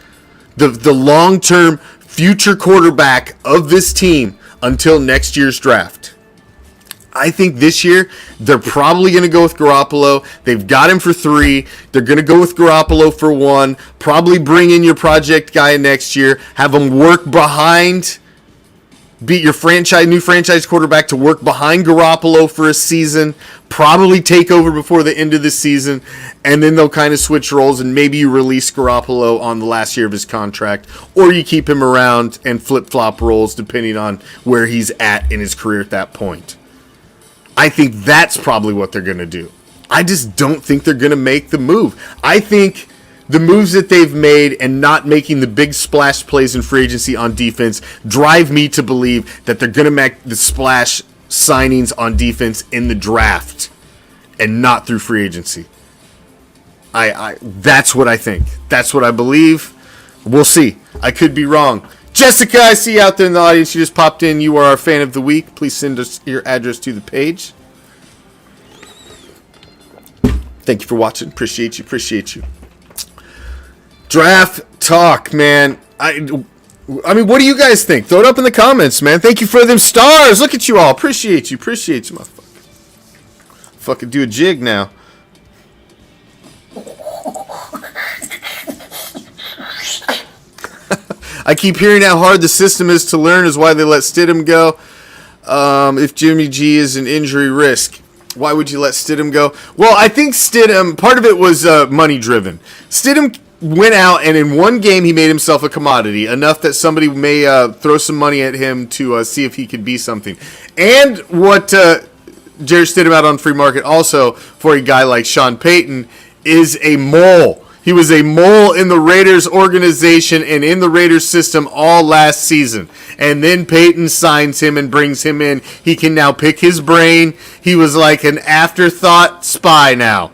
S1: the long-term future quarterback of this team until next year's draft. I think this year they're probably going to go with Garoppolo. They've got him for 3. They're going to go with Garoppolo for 1. Probably bring in your project guy next year. Have him work behind, beat your new franchise quarterback to work behind Garoppolo for a season. Probably take over before the end of the season, and then they'll kind of switch roles, and maybe you release Garoppolo on the last year of his contract, or you keep him around and flip-flop roles depending on where he's at in his career at that point. I think that's probably what they're going to do. I just don't think they're going to make the move. I think the moves that they've made and not making the big splash plays in free agency on defense drive me to believe that they're going to make the splash signings on defense in the draft and not through free agency. That's what I think. That's what I believe. We'll see. I could be wrong. Jessica, I see you out there in the audience. You just popped in. You are our fan of the week. Please send us your address to the page. Thank you for watching. Appreciate you. Draft talk, man. I mean, what do you guys think? Throw it up in the comments, man. Thank you for them stars. Look at you all. Appreciate you, motherfucker. Fucking do a jig now. I keep hearing how hard the system is to learn is why they let Stidham go. If Jimmy G is an injury risk, why would you let Stidham go? Well, I think Stidham, part of it was money driven. Stidham went out and in one game he made himself a commodity, enough that somebody may throw some money at him to see if he could be something. And what Jarrett Stidham out on free market also for a guy like Sean Payton is a mole. He was a mole in the Raiders organization and in the Raiders system all last season. And then Peyton signs him and brings him in. He can now pick his brain. He was like an afterthought spy now.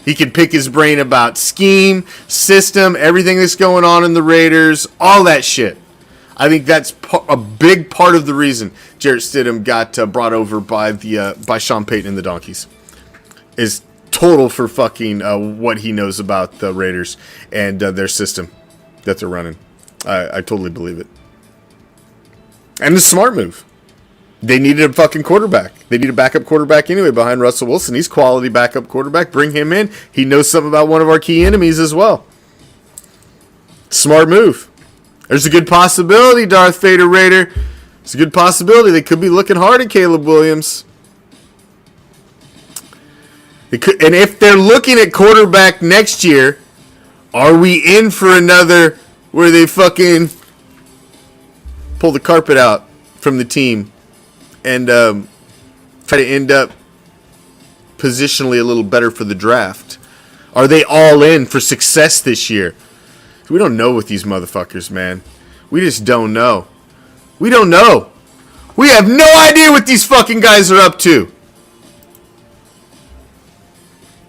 S1: He can pick his brain about scheme, system, everything that's going on in the Raiders, all that shit. I think that's a big part of the reason Jarrett Stidham got brought over by Sean Payton and the Donkeys. Is total for fucking what he knows about the Raiders and their system that they're running. I totally believe it. And the smart move. They needed a fucking quarterback. They need a backup quarterback anyway behind Russell Wilson. He's quality backup quarterback. Bring him in. He knows something about one of our key enemies as well. Smart move. There's a good possibility, Darth Vader Raider. It's a good possibility. They could be looking hard at Caleb Williams. And if they're looking at quarterback next year, are we in for another where they fucking pull the carpet out from the team and try to end up positionally a little better for the draft? Are they all in for success this year? We don't know with these motherfuckers, man. We just don't know. We don't know. We have no idea what these fucking guys are up to.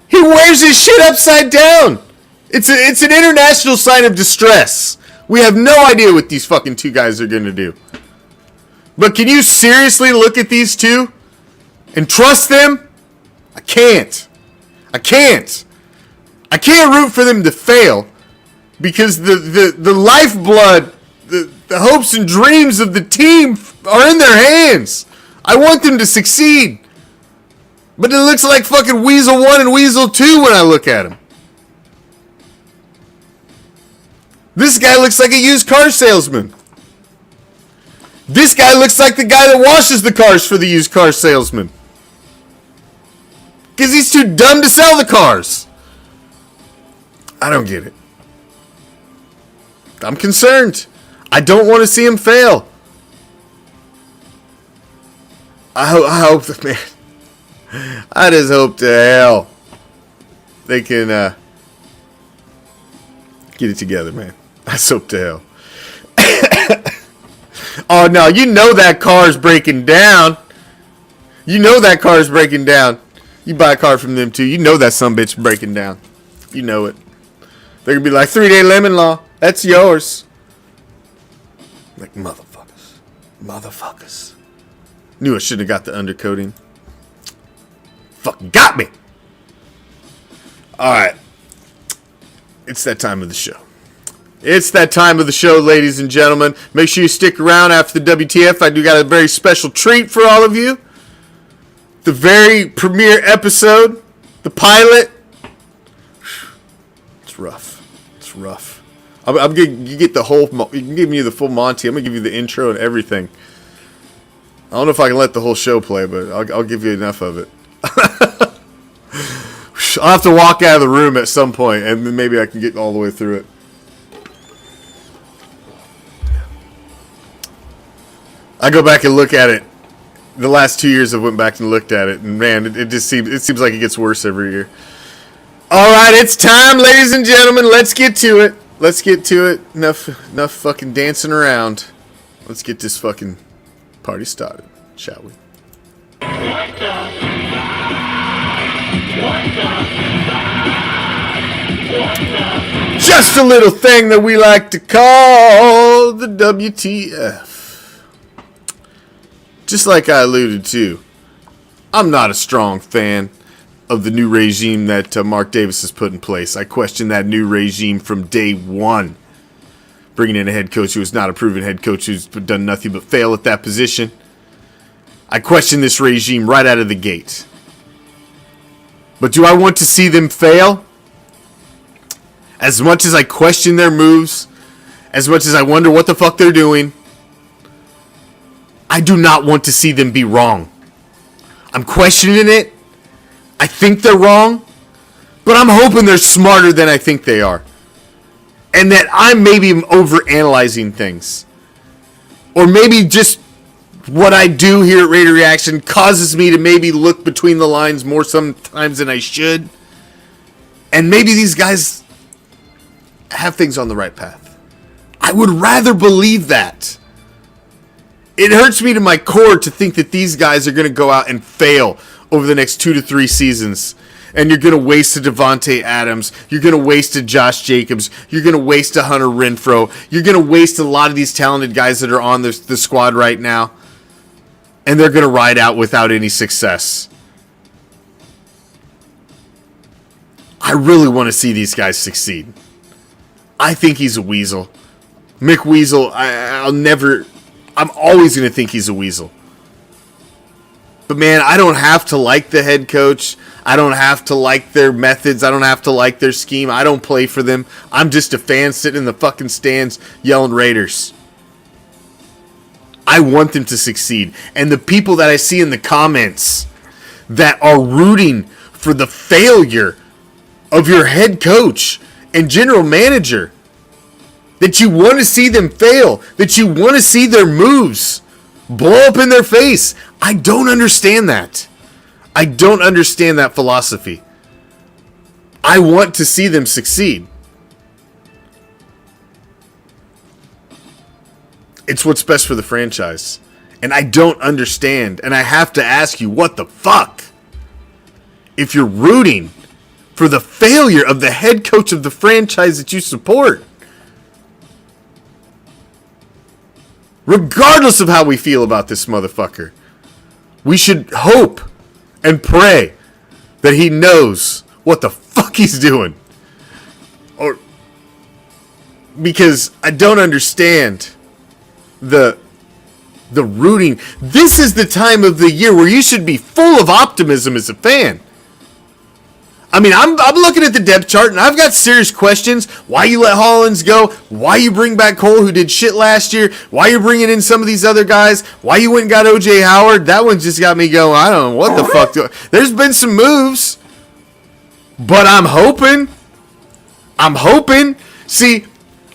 S1: He wears his shit upside down. It's an international sign of distress. We have no idea what these fucking two guys are going to do. But can you seriously look at these two and trust them? I can't. I can't root for them to fail because the lifeblood, the hopes and dreams of the team are in their hands. I want them to succeed. But it looks like fucking Weasel 1 and Weasel 2 when I look at him. This guy looks like a used car salesman. This guy looks like the guy that washes the cars for the used car salesman. Because he's too dumb to sell the cars. I don't get it. I'm concerned. I don't want to see him fail. I hope, man. I just hope to hell they can get it together, man. I just hope to hell. Oh, no, you know that car's breaking down. You know that car's breaking down. You buy a car from them, too. You know that sumbitch breaking down. You know it. They're going to be like, 3-day lemon law. That's yours. Like, motherfuckers. Motherfuckers. Knew I shouldn't have got the undercoating. Fucking got me. All right. It's that time of the show. It's that time of the show, ladies and gentlemen. Make sure you stick around after the WTF. I do got a very special treat for all of you. The very premiere episode, the pilot. It's rough. It's rough. I'm gonna you get the whole. You can give me the full Monty. I'm gonna give you the intro and everything. I don't know if I can let the whole show play, but I'll give you enough of it. I'll have to walk out of the room at some point, and then maybe I can get all the way through it. I go back and look at it. The last 2 years I went back and looked at it, and man, it seems like it gets worse every year. All right, it's time, ladies and gentlemen. Let's get to it. Enough fucking dancing around. Let's get this fucking party started, shall we? Just a little thing that we like to call the WTF. Just like I alluded to, I'm not a strong fan of the new regime that Mark Davis has put in place. I question that new regime from day one. Bringing in a head coach who is not a proven head coach, who's done nothing but fail at that position. I question this regime right out of the gate. But do I want to see them fail? As much as I question their moves, as much as I wonder what the fuck they're doing, I do not want to see them be wrong. I'm questioning it. I think they're wrong, but I'm hoping they're smarter than I think they are. And that I'm maybe overanalyzing things. Or maybe just what I do here at Raider Reaction causes me to maybe look between the lines more sometimes than I should. And maybe these guys have things on the right path. I would rather believe that. It hurts me to my core to think that these guys are going to go out and fail over the next 2 to 3 seasons. And you're going to waste a Devontae Adams. You're going to waste a Josh Jacobs. You're going to waste a Hunter Renfrow. You're going to waste a lot of these talented guys that are on the squad right now. And they're going to ride out without any success. I really want to see these guys succeed. I think he's a weasel. Mick Weasel, I'm always going to think he's a weasel. But man, I don't have to like the head coach. I don't have to like their methods. I don't have to like their scheme. I don't play for them. I'm just a fan sitting in the fucking stands yelling Raiders. I want them to succeed. And the people that I see in the comments that are rooting for the failure of your head coach and general manager, that you want to see them fail, that you want to see their moves blow up in their face. I don't understand that. I don't understand that philosophy. I want to see them succeed. It's what's best for the franchise. And I don't understand. And I have to ask you, what the fuck? If you're rooting for the failure of the head coach of the franchise that you support, regardless of how we feel about this motherfucker, we should hope and pray that he knows what the fuck he's doing. Or because I don't understand the rooting. This is the time of the year where you should be full of optimism as a fan. I mean, I'm looking at the depth chart, and I've got serious questions. Why you let Hollins go? Why you bring back Cole, who did shit last year? Why you bringing in some of these other guys? Why you went and got O.J. Howard? That one just got me going, I don't know what the fuck. There's been some moves, but I'm hoping. See,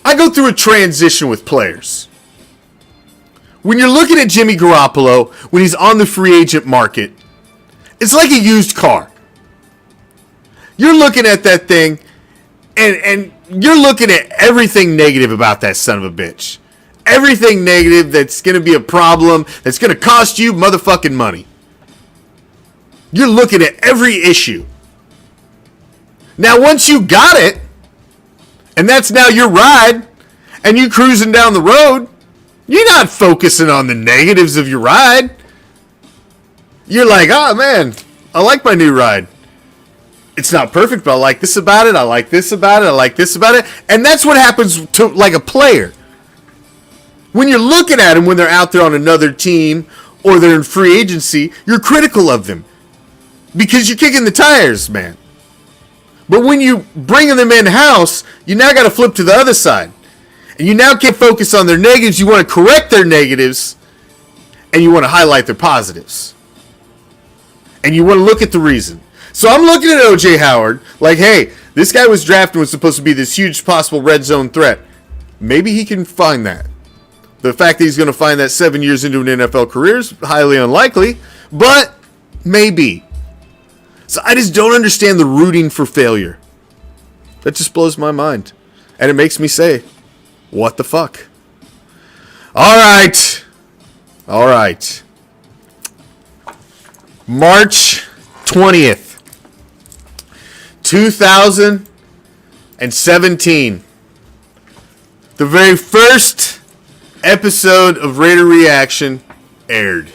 S1: I go through a transition with players. When you're looking at Jimmy Garoppolo, when he's on the free agent market, it's like a used car. You're looking at that thing, and you're looking at everything negative about that son of a bitch. Everything negative that's going to be a problem, that's going to cost you motherfucking money. You're looking at every issue. Now, once you got it, and that's now your ride, and you cruising down the road, you're not focusing on the negatives of your ride. You're like, oh man, I like my new ride. It's not perfect, but I like this about it. I like this about it. I like this about it. And that's what happens to like a player. When you're looking at them when they're out there on another team or they're in free agency, you're critical of them because you're kicking the tires, man. But when you bring them in-house, you now got to flip to the other side. And you now can't focus on their negatives. You want to correct their negatives, and you want to highlight their positives. And you want to look at the reason. So I'm looking at O.J. Howard like, hey, this guy was drafted and was supposed to be this huge possible red zone threat. Maybe he can find that. The fact that he's going to find that 7 years into an NFL career is highly unlikely, but maybe. So I just don't understand the rooting for failure. That just blows my mind. And it makes me say, what the fuck? All right. March 20th, 2017. The very first episode of Raider Reaction aired.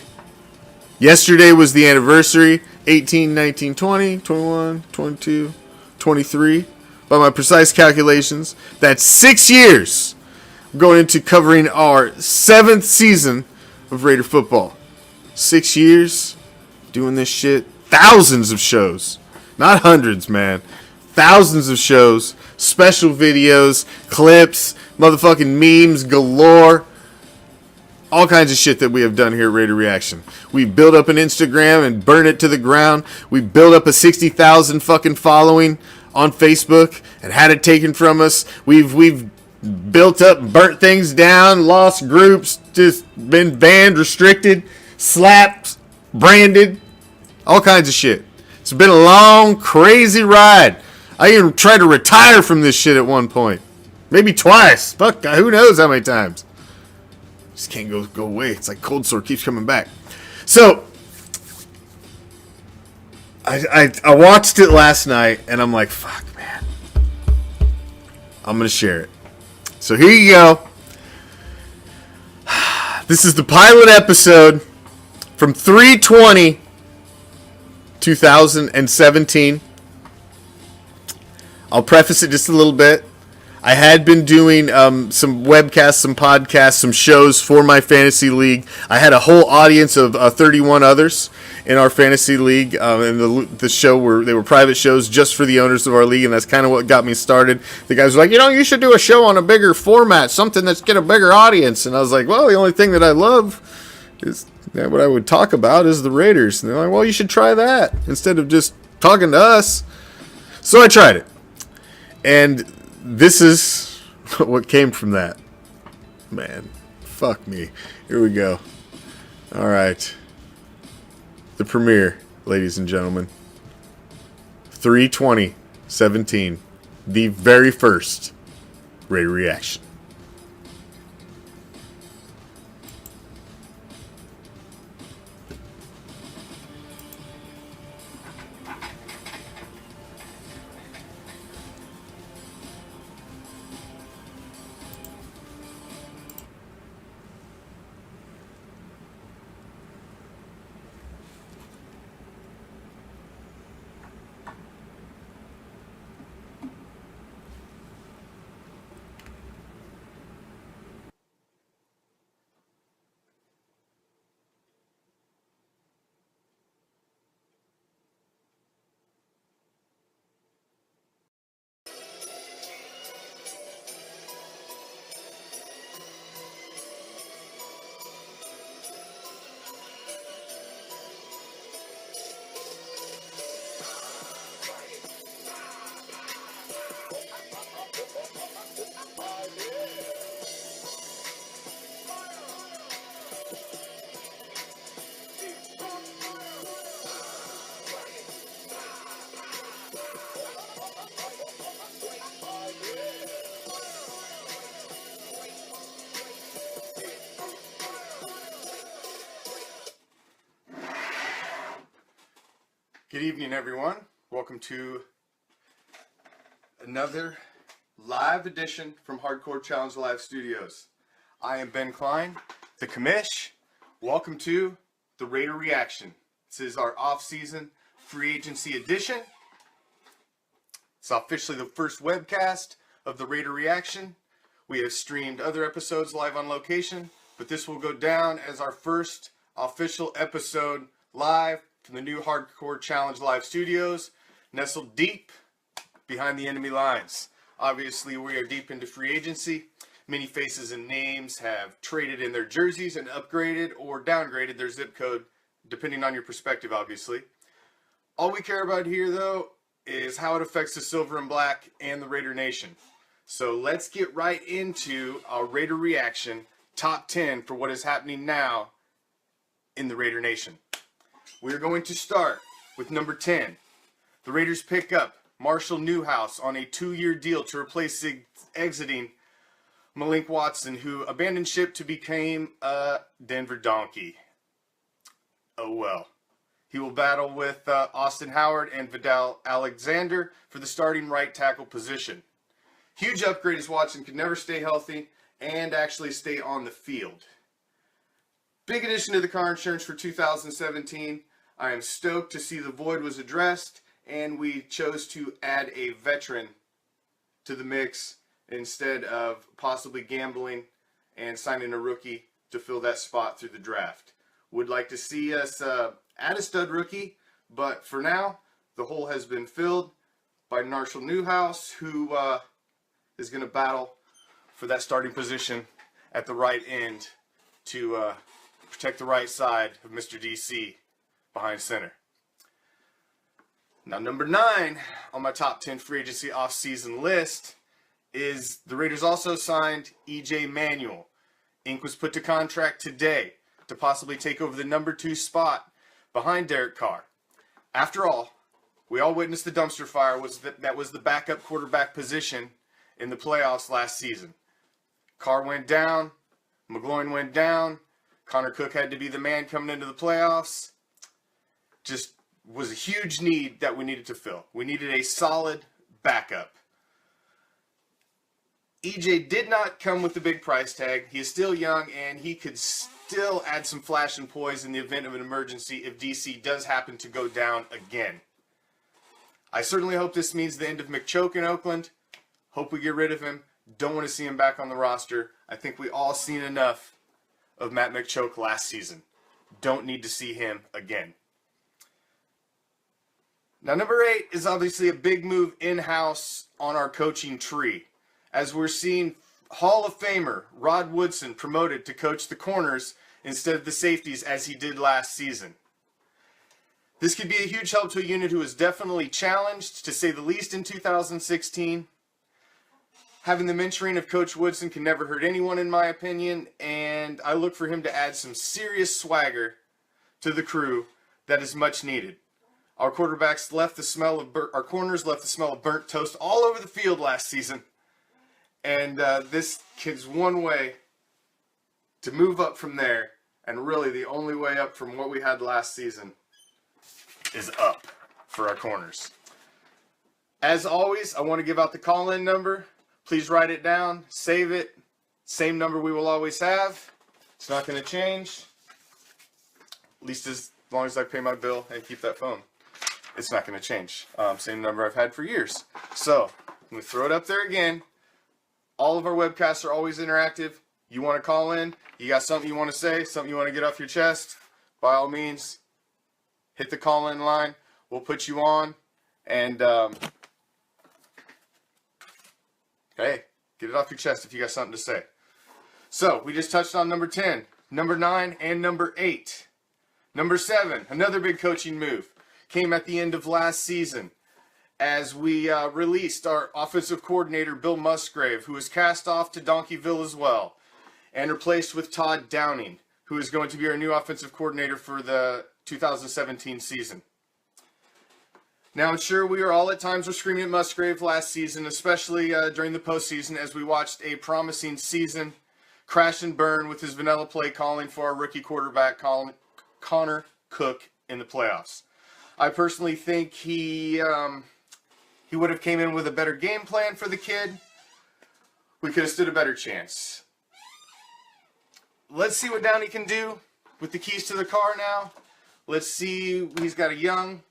S1: Yesterday was the anniversary. 18, 19, 20, 21, 22, 23. By my precise calculations, that's 6 years going into covering our 7th season of Raider football. 6 years doing this shit. Thousands of shows. Not hundreds, man. Thousands of shows. Special videos, clips, motherfucking memes galore. All kinds of shit that we have done here at Raider Reaction. We built up an Instagram and burn it to the ground. We built up a 60,000 fucking following on Facebook and had it taken from us. We've built up, burnt things down, lost groups, just been banned, restricted, slapped, branded, all kinds of shit. It's been a long, crazy ride. I even tried to retire from this shit at one point. Maybe twice. Fuck, who knows how many times. Just can't go away. It's like cold sore keeps coming back. So I watched it last night and I'm like, fuck, man. I'm gonna share it. So here you go. This is the pilot episode from 3/20/2017. I'll preface it just a little bit. I had been doing some webcasts, some podcasts, some shows for my fantasy league. I had a whole audience of 31 others in our fantasy league, and the show they were private shows just for the owners of our league, and that's kind of what got me started. The guys were like, you should do a show on a bigger format, something that's get a bigger audience. And I was like, well, the only thing that I love is what I would talk about is the Raiders. And they're like, well, you should try that instead of just talking to us. So I tried it, and this is what came from that. Man, fuck me. Here we go. All right. The premiere, ladies and gentlemen. 3/20/17. The very first Raider Reaction. Good evening, everyone. Welcome to another live edition from Hardcore Challenge Live Studios. I am Ben Klein, the Commish. Welcome to the Raider Reaction. This is our off-season free agency edition. It's officially the first webcast of the Raider Reaction. We have streamed other episodes live on location, but this will go down as our first official episode live from the new Hardcore Challenge Live Studios, nestled deep behind the enemy lines. Obviously, we are deep into free agency. Many faces and names have traded in their jerseys and upgraded or downgraded their zip code, depending on your perspective, obviously. All we care about here, though, is how it affects the Silver and Black and the Raider Nation. So let's get right into our Raider Reaction Top 10 for what is happening now in the Raider Nation. We're going to start with number 10. The Raiders pick up Marshall Newhouse on a 2-year deal to replace exiting Malik Watson, who abandoned ship to become a Denver Donkey. Oh well. He will battle with Austin Howard and Vidal Alexander for the starting right tackle position. Huge upgrade as Watson could never stay healthy and actually stay on the field. Big addition to the car insurance for 2017. I am stoked to see the void was addressed, and we chose to add a veteran to the mix instead of possibly gambling and signing a rookie to fill that spot through the draft. Would like to see us add a stud rookie, but for now, the hole has been filled by Marshall Newhouse, who is going to battle for that starting position at the right end to protect the right side of Mr. DC behind center. Now, number 9 on my top 10 free agency offseason list is the Raiders also signed E.J. Manuel. Ink was put to contract today to possibly take over the number 2 spot behind Derek Carr. After all, we all witnessed the dumpster fire that was the backup quarterback position in the playoffs last season. Carr went down, McGloin went down, Connor Cook had to be the man coming into the playoffs. Just was a huge need that we needed to fill. We needed a solid backup. EJ did not come with the big price tag. He is still young, and he could still add some flash and poise in the event of an emergency if DC does happen to go down again. I certainly hope this means the end of McChoke in Oakland. Hope we get rid of him. Don't want to see him back on the roster. I think we all seen enough of Matt McChoke last season. Don't need to see him again. Now, number 8 is obviously a big move in-house on our coaching tree, as we're seeing Hall of Famer Rod Woodson promoted to coach the corners instead of the safeties as he did last season. This could be a huge help to a unit who is definitely challenged, to say the least, in 2016. Having the mentoring of Coach Woodson can never hurt anyone, in my opinion, and I look for him to add some serious swagger to the crew that is much needed. Our cornersleft the smell of burnt toast all over the field last season. And this is one way to move up from there, and really the only way up from what we had last season is up for our corners. As always, I want to give out the call-in number. Please write it down, save it. Same number we will always have. It's not going to change, at least as long as I pay my bill and keep that phone. It's not going to change. Same number I've had for years. So, I'm going to throw it up there again. All of our webcasts are always interactive. You want to call in, you got something you want to say, something you want to get off your chest, by all means, hit the call-in line. We'll put you on, and hey, get it off your chest if you got something to say. So, we just touched on number 10, number 9, and number 8. Number 7, another big coaching move, came at the end of last season as we released our offensive coordinator, Bill Musgrave, who was cast off to Donkeyville as well, and replaced with Todd Downing, who is going to be our new offensive coordinator for the 2017 season. Now, I'm sure we are all at times were screaming at Musgrave last season, especially during the postseason, as we watched a promising season crash and burn with his vanilla play calling for our rookie quarterback, Connor Cook, in the playoffs. I personally think he would have came in with a better game plan for the kid. We could have stood a better chance. Let's see what Downey can do with the keys to the car now. Let's see. He's got a young,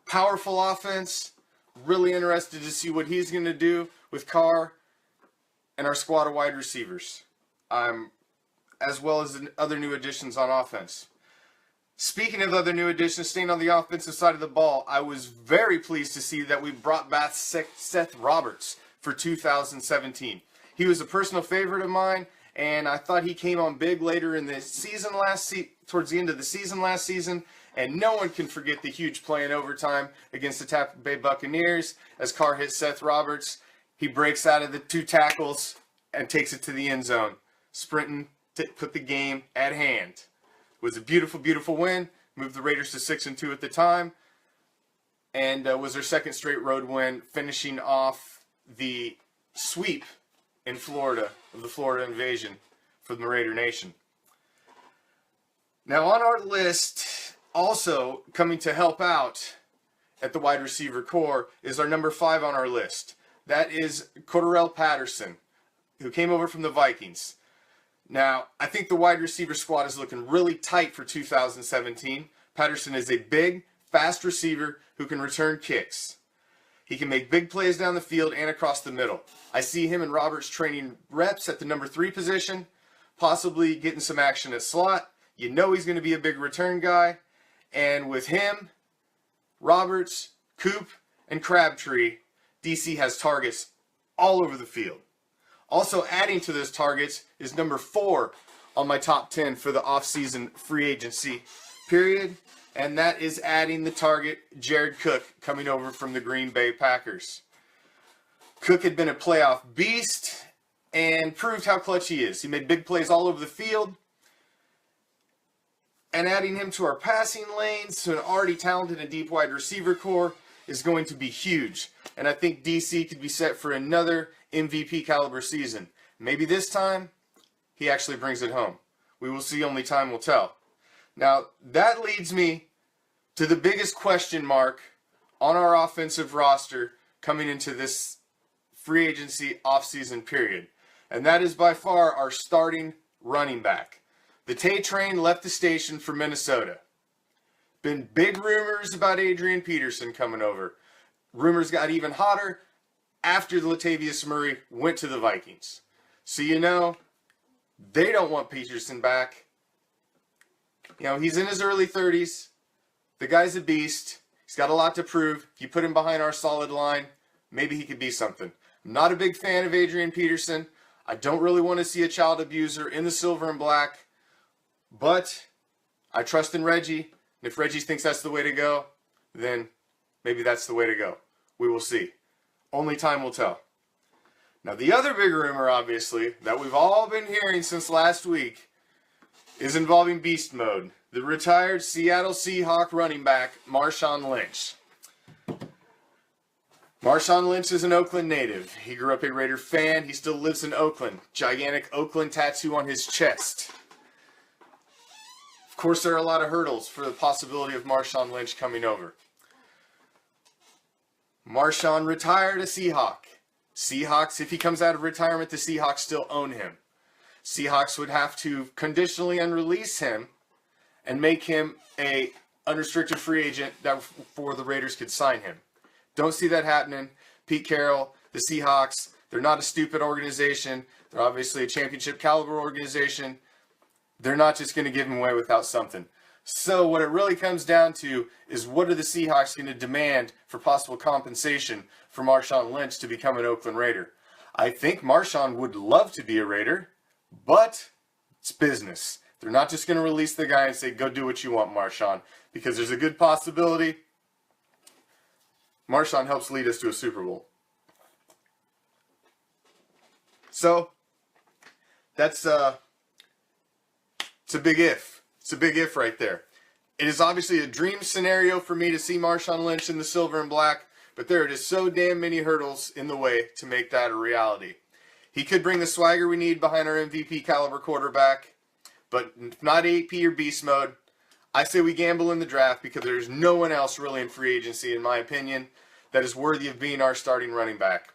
S1: powerful offense. Really interested to see what he's going to do with Carr and our squad of wide receivers, as well as the other new additions on offense. Speaking of other new additions, staying on the offensive side of the ball, I was very pleased to see that we brought back Seth Roberts for 2017. He was a personal favorite of mine, and I thought he came on big later in the season towards the end of the season last season, and no one can forget the huge play in overtime against the Tampa Bay Buccaneers as Carr hits Seth Roberts. He breaks out of the 2 tackles and takes it to the end zone, sprinting to put the game at hand. It was a beautiful, beautiful win. Moved the Raiders to 6-2 at the time. and was their second straight road win, finishing off the sweep in Florida of the Florida Invasion for the Raider Nation. Now on our list, also coming to help out at the wide receiver core, is our number 5 on our list. That is Cordarrelle Patterson, who came over from the Vikings. Now, I think the wide receiver squad is looking really tight for 2017. Patterson is a big, fast receiver who can return kicks. He can make big plays down the field and across the middle. I see him and Roberts training reps at the number 3 position, possibly getting some action at slot. You know he's going to be a big return guy. And with him, Roberts, Coop, and Crabtree, DC has targets all over the field. Also adding to those targets is number 4 on my top 10 for the offseason free agency period, and that is adding the target Jared Cook, coming over from the Green Bay Packers. Cook had been a playoff beast and proved how clutch he is. He made big plays all over the field, and adding him to our passing lanes to an already talented and deep wide receiver core is going to be huge. And I think DC could be set for another MVP caliber season. Maybe this time, he actually brings it home. We will see, only time will tell. Now, that leads me to the biggest question mark on our offensive roster coming into this free agency offseason period. And that is by far our starting running back. The Tay train left the station for Minnesota. Been big rumors about Adrian Peterson coming over. Rumors got even hotter after Latavius Murray went to the Vikings. So you know, they don't want Peterson back. You know, he's in his early 30s. The guy's a beast. He's got a lot to prove. If you put him behind our solid line, maybe he could be something. I'm not a big fan of Adrian Peterson. I don't really want to see a child abuser in the silver and black. But I trust in Reggie. And if Reggie thinks that's the way to go, then maybe that's the way to go. We will see. Only time will tell. Now, the other big rumor, obviously, that we've all been hearing since last week is involving Beast Mode, the retired Seattle Seahawk running back, Marshawn Lynch. Marshawn Lynch is an Oakland native. He grew up a Raider fan. He still lives in Oakland. Gigantic Oakland tattoo on his chest. Of course, there are a lot of hurdles for the possibility of Marshawn Lynch coming over. Marshawn retired a Seahawk. Seahawks, if he comes out of retirement, the Seahawks still own him. Seahawks would have to conditionally unrelease him and make him a unrestricted free agent that before the Raiders could sign him. Don't see that happening. Pete Carroll, the Seahawks, they're not a stupid organization. They're obviously a championship caliber organization. They're not just going to give him away without something. So what it really comes down to is, what are the Seahawks going to demand for possible compensation for Marshawn Lynch to become an Oakland Raider? I think Marshawn would love to be a Raider, but it's business. They're not just going to release the guy and say, go do what you want, Marshawn, because there's a good possibility Marshawn helps lead us to a Super Bowl. So that's it's a big if. It's a big if right there. It is obviously a dream scenario for me to see Marshawn Lynch in the silver and black, but there are just so damn many hurdles in the way to make that a reality. He could bring the swagger we need behind our MVP caliber quarterback, but not AP or beast mode. I say we gamble in the draft because there's no one else really in free agency, in my opinion, that is worthy of being our starting running back.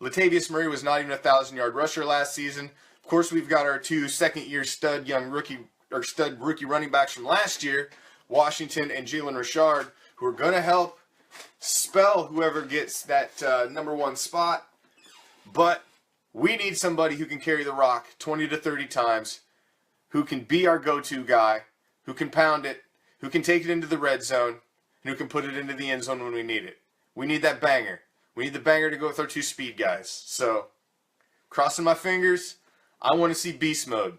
S1: Latavius Murray was not even a 1,000-yard rusher last season. Of course, we've got our 2 second-year stud rookie running backs from last year, Washington and Jalen Richard, who are going to help spell whoever gets that number 1 spot. But we need somebody who can carry the rock 20 to 30 times, who can be our go-to guy, who can pound it, who can take it into the red zone, and who can put it into the end zone when we need it. We need that banger. We need the banger to go with our 2 speed guys. So, crossing my fingers, I want to see beast mode.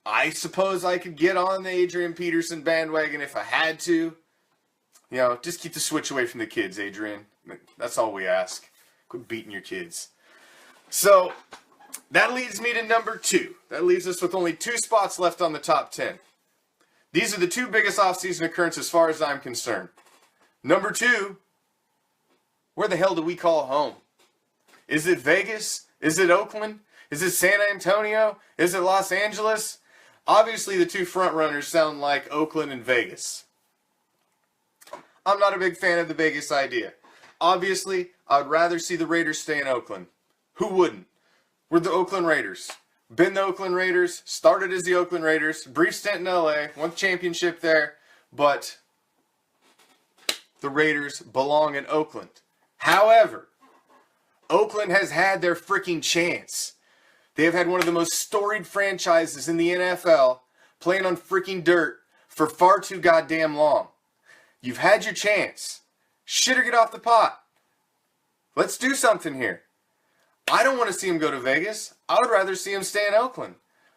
S1: I suppose I could get on the Adrian Peterson bandwagon if I had to. You know, just keep the switch away from the kids, Adrian. That's all we ask. Quit beating your kids. So, that leads me to number 2. That leaves us with only 2 spots left on the top 10. These are the 2 biggest offseason occurrences as far as I'm concerned. Number 2
S2: Where the hell do we call home? Is it Vegas? Is it Oakland? Is it San Antonio? Is it Los Angeles? Obviously, the two front runners sound like Oakland and Vegas. I'm not a big fan of the Vegas idea. Obviously, I would rather see the Raiders stay in Oakland. Who wouldn't? We're the Oakland Raiders. Been the Oakland Raiders, started as the Oakland Raiders, brief stint in LA, won the championship there, but the Raiders belong in Oakland. However, Oakland has had their freaking chance. They have had one of the most storied franchises in the NFL playing on freaking dirt for far too goddamn long. You've had your chance. Shit or get off the pot. Let's do something here. I don't want to see him go to Vegas. I would rather see him stay in Oakland.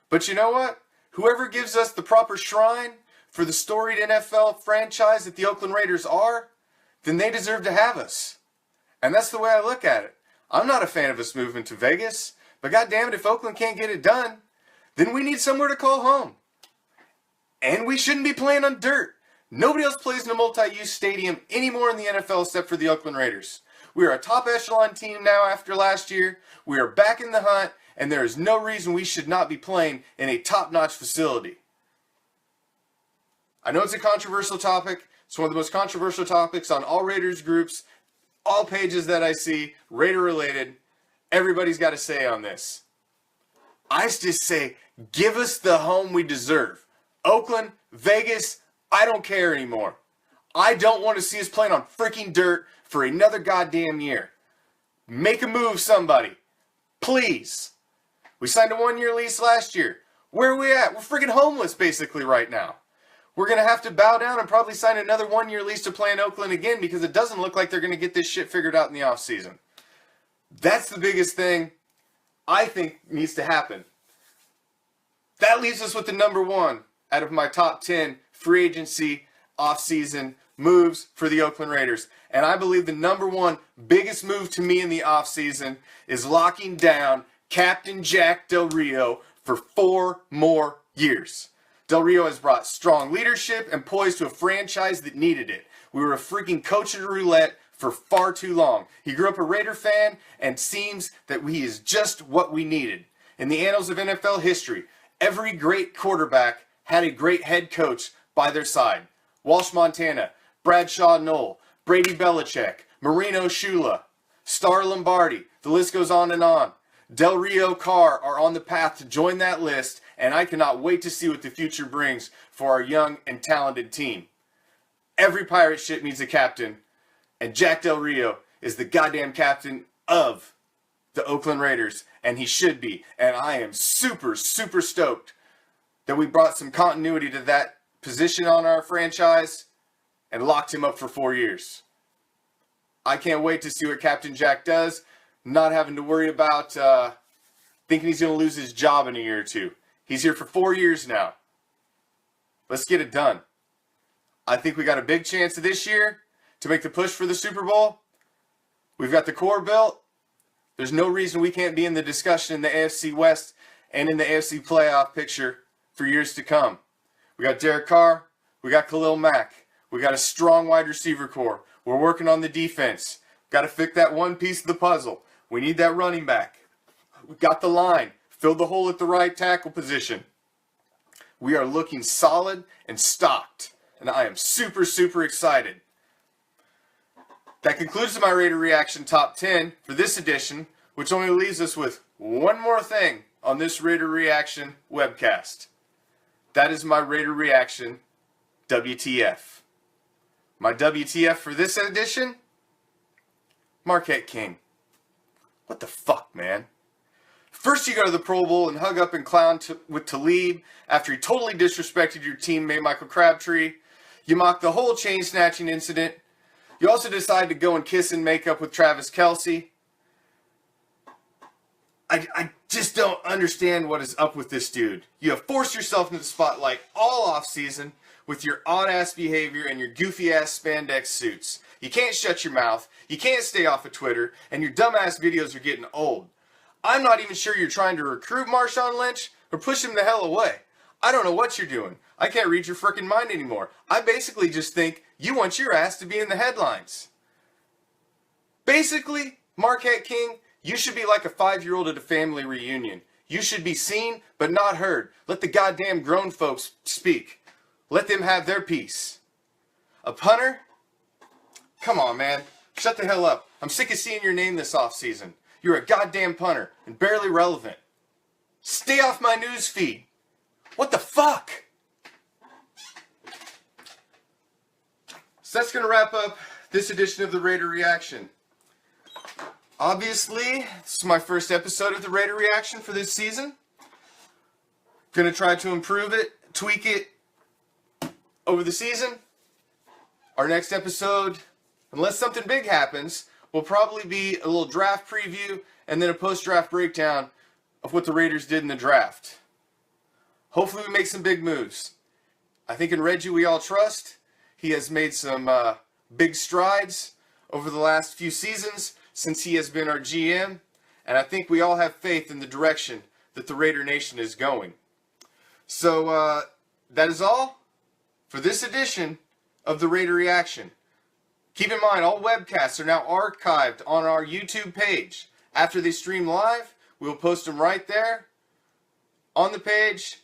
S2: But you know what? Whoever gives us the proper shrine for the storied NFL franchise that the Oakland Raiders are, then they deserve to have us. And that's the way I look at it. I'm not a fan of us moving to Vegas, but goddammit, if Oakland can't get it done, then we need somewhere to call home. And we shouldn't be playing on dirt. Nobody else plays in a multi-use stadium anymore in the NFL except for the Oakland Raiders. We are a top echelon team now after last year. We are back in the hunt, and there is no reason we should not be playing in a top-notch facility. I know it's a controversial topic. It's one of the most controversial topics on all Raiders groups, all pages that I see, Raider-related. Everybody's got a say on this. I just say, give us the home we deserve. Oakland, Vegas, I don't care anymore. I don't want to see us playing on freaking dirt for another goddamn year. Make a move, somebody. Please. We signed a one-year lease last year. Where are we at? We're freaking homeless basically right now. We're going to have to bow down and probably sign another one-year lease to play in Oakland again because it doesn't look like they're going to get this shit figured out in the offseason. That's the biggest thing I think needs to happen. That leaves us with the number one out of my top 10 free agency offseason moves for the Oakland Raiders. And I believe the number one biggest move to me in the offseason is locking down Captain Jack Del Rio for 4 more years. Del Rio has brought strong leadership and poise to a franchise that needed it. We were a freaking coach at roulette for far too long. He grew up a Raider fan and seems that he is just what we needed. In the annals of NFL history, every great quarterback had a great head coach by their side. Walsh Montana, Bradshaw Knoll, Brady Belichick, Marino Shula, Star Lombardi, the list goes on and on. Del Rio Carr are on the path to join that list, and I cannot wait to see what the future brings for our young and talented team. Every pirate ship needs a captain, and Jack Del Rio is the goddamn captain of the Oakland Raiders, and he should be. And I am super, super stoked that we brought some continuity to that position on our franchise and locked him up for 4 years. I can't wait to see what Captain Jack does, not having to worry about thinking he's going to lose his job in a year or two. He's here for 4 years now. Let's get it done. I think we got a big chance this year to make the push for the Super Bowl. We've got the core built. There's no reason we can't be in the discussion in the AFC West and in the AFC playoff picture for years to come. We got Derek Carr. We got Khalil Mack. We got a strong wide receiver core. We're working on the defense. Got to fix that one piece of the puzzle. We need that running back. We got the line. Filled the hole at the right tackle position. We are looking solid and stocked. And I am super, super excited. That concludes my Raider Reaction Top 10 for this edition, which only leaves us with one more thing on this Raider Reaction webcast. That is my Raider Reaction WTF. My WTF for this edition? Marquette King. What the fuck, man? First you go to the Pro Bowl and hug up and clown with Talib after he totally disrespected your teammate Michael Crabtree. You mock the whole chain snatching incident. You also decide to go and kiss and make up with Travis Kelce. I just don't understand what is up with this dude. You have forced yourself into the spotlight all offseason with your odd-ass behavior and your goofy-ass spandex suits. You can't shut your mouth, you can't stay off of Twitter, and your dumbass videos are getting old. I'm not even sure you're trying to recruit Marshawn Lynch or push him the hell away. I don't know what you're doing. I can't read your frickin' mind anymore. I basically just think you want your ass to be in the headlines. Basically, Marquette King, you should be like a 5-year-old at a family reunion. You should be seen, but not heard. Let the goddamn grown folks speak. Let them have their piece. A punter? Come on, man. Shut the hell up. I'm sick of seeing your name this offseason. You're a goddamn punter and barely relevant. Stay off my news feed. What the fuck? So that's going to wrap up this edition of the Raider Reaction. Obviously, this is my first episode of the Raider Reaction for this season. Going to try to improve it, tweak it over the season. Our next episode, unless something big happens, will probably be a little draft preview and then a post-draft breakdown of what the Raiders did in the draft. Hopefully we make some big moves. I think in Reggie we all trust. He has made some big strides over the last few seasons since he has been our GM, and I think we all have faith in the direction that the Raider Nation is going. So that is all for this edition of the Raider Reaction. Keep in mind, all webcasts are now archived on our YouTube page. After they stream live, we will post them right there on the page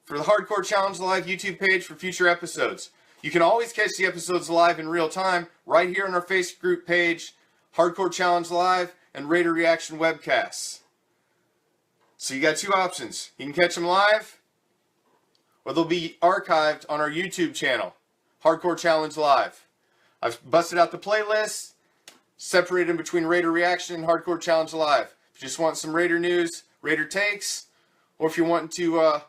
S2: for the Hardcore Challenge Live YouTube page for future episodes. You can always catch the episodes live in real time right here on our Facebook group page, Hardcore Challenge Live and Raider Reaction webcasts. So you got two options. You can catch them live, or they'll be archived on our YouTube channel, Hardcore Challenge Live. I've busted out the playlists, separated them between Raider Reaction and Hardcore Challenge Live. If you just want some Raider news, Raider takes, or if you want to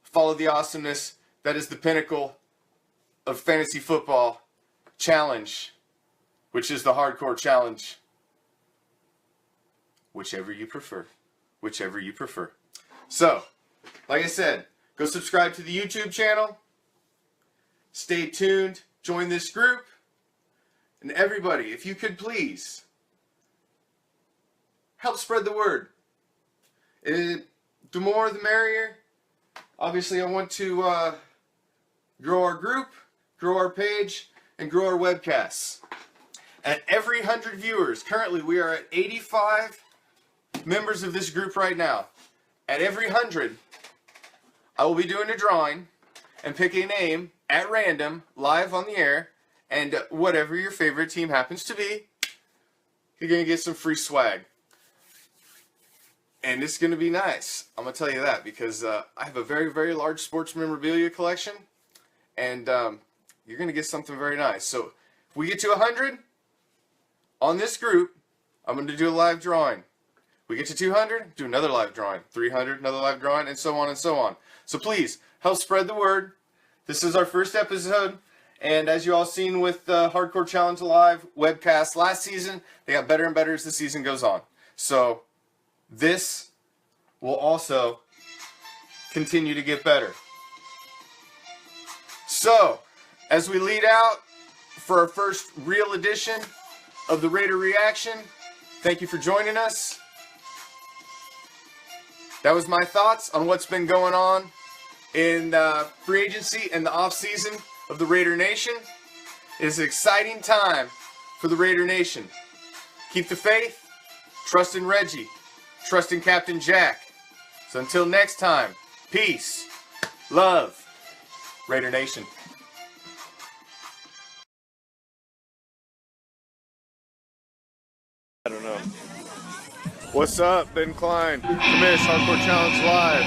S2: follow the awesomeness that is the pinnacle of fantasy football challenge, which is the Hardcore Challenge. Whichever you prefer. Whichever you prefer. So, like I said, go subscribe to the YouTube channel. Stay tuned. Join this group. And everybody, if you could please help spread the word. The more the merrier. Obviously, I want to grow our group, grow our page, and grow our webcasts. At every 100 viewers, currently we are at 85 members of this group right now. At every 100, I will be doing a drawing and pick a name at random, live on the air, and whatever your favorite team happens to be, you're going to get some free swag. And it's going to be nice. I'm going to tell you that because I have a very, very large sports memorabilia collection, and you're going to get something very nice. So if we get to 100 on this group, I'm going to do a live drawing. We get to 200, do another live drawing. 300, another live drawing, and so on and so on. So please, help spread the word. This is our first episode, and as you all seen with the Hardcore Challenge Live webcast last season, they got better and better as the season goes on. So this will also continue to get better. So, as we lead out for our first real edition of the Raider Reaction, thank you for joining us. That was my thoughts on what's been going on in free agency and the offseason of the Raider Nation. It is an exciting time for the Raider Nation. Keep the faith, trust in Reggie, trust in Captain Jack. So until next time, peace, love, Raider Nation. I don't know. What's up, Ben Klein? Commish, Hardcore Challenge Live.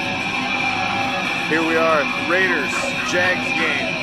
S2: Here we are, Raiders, Jags game.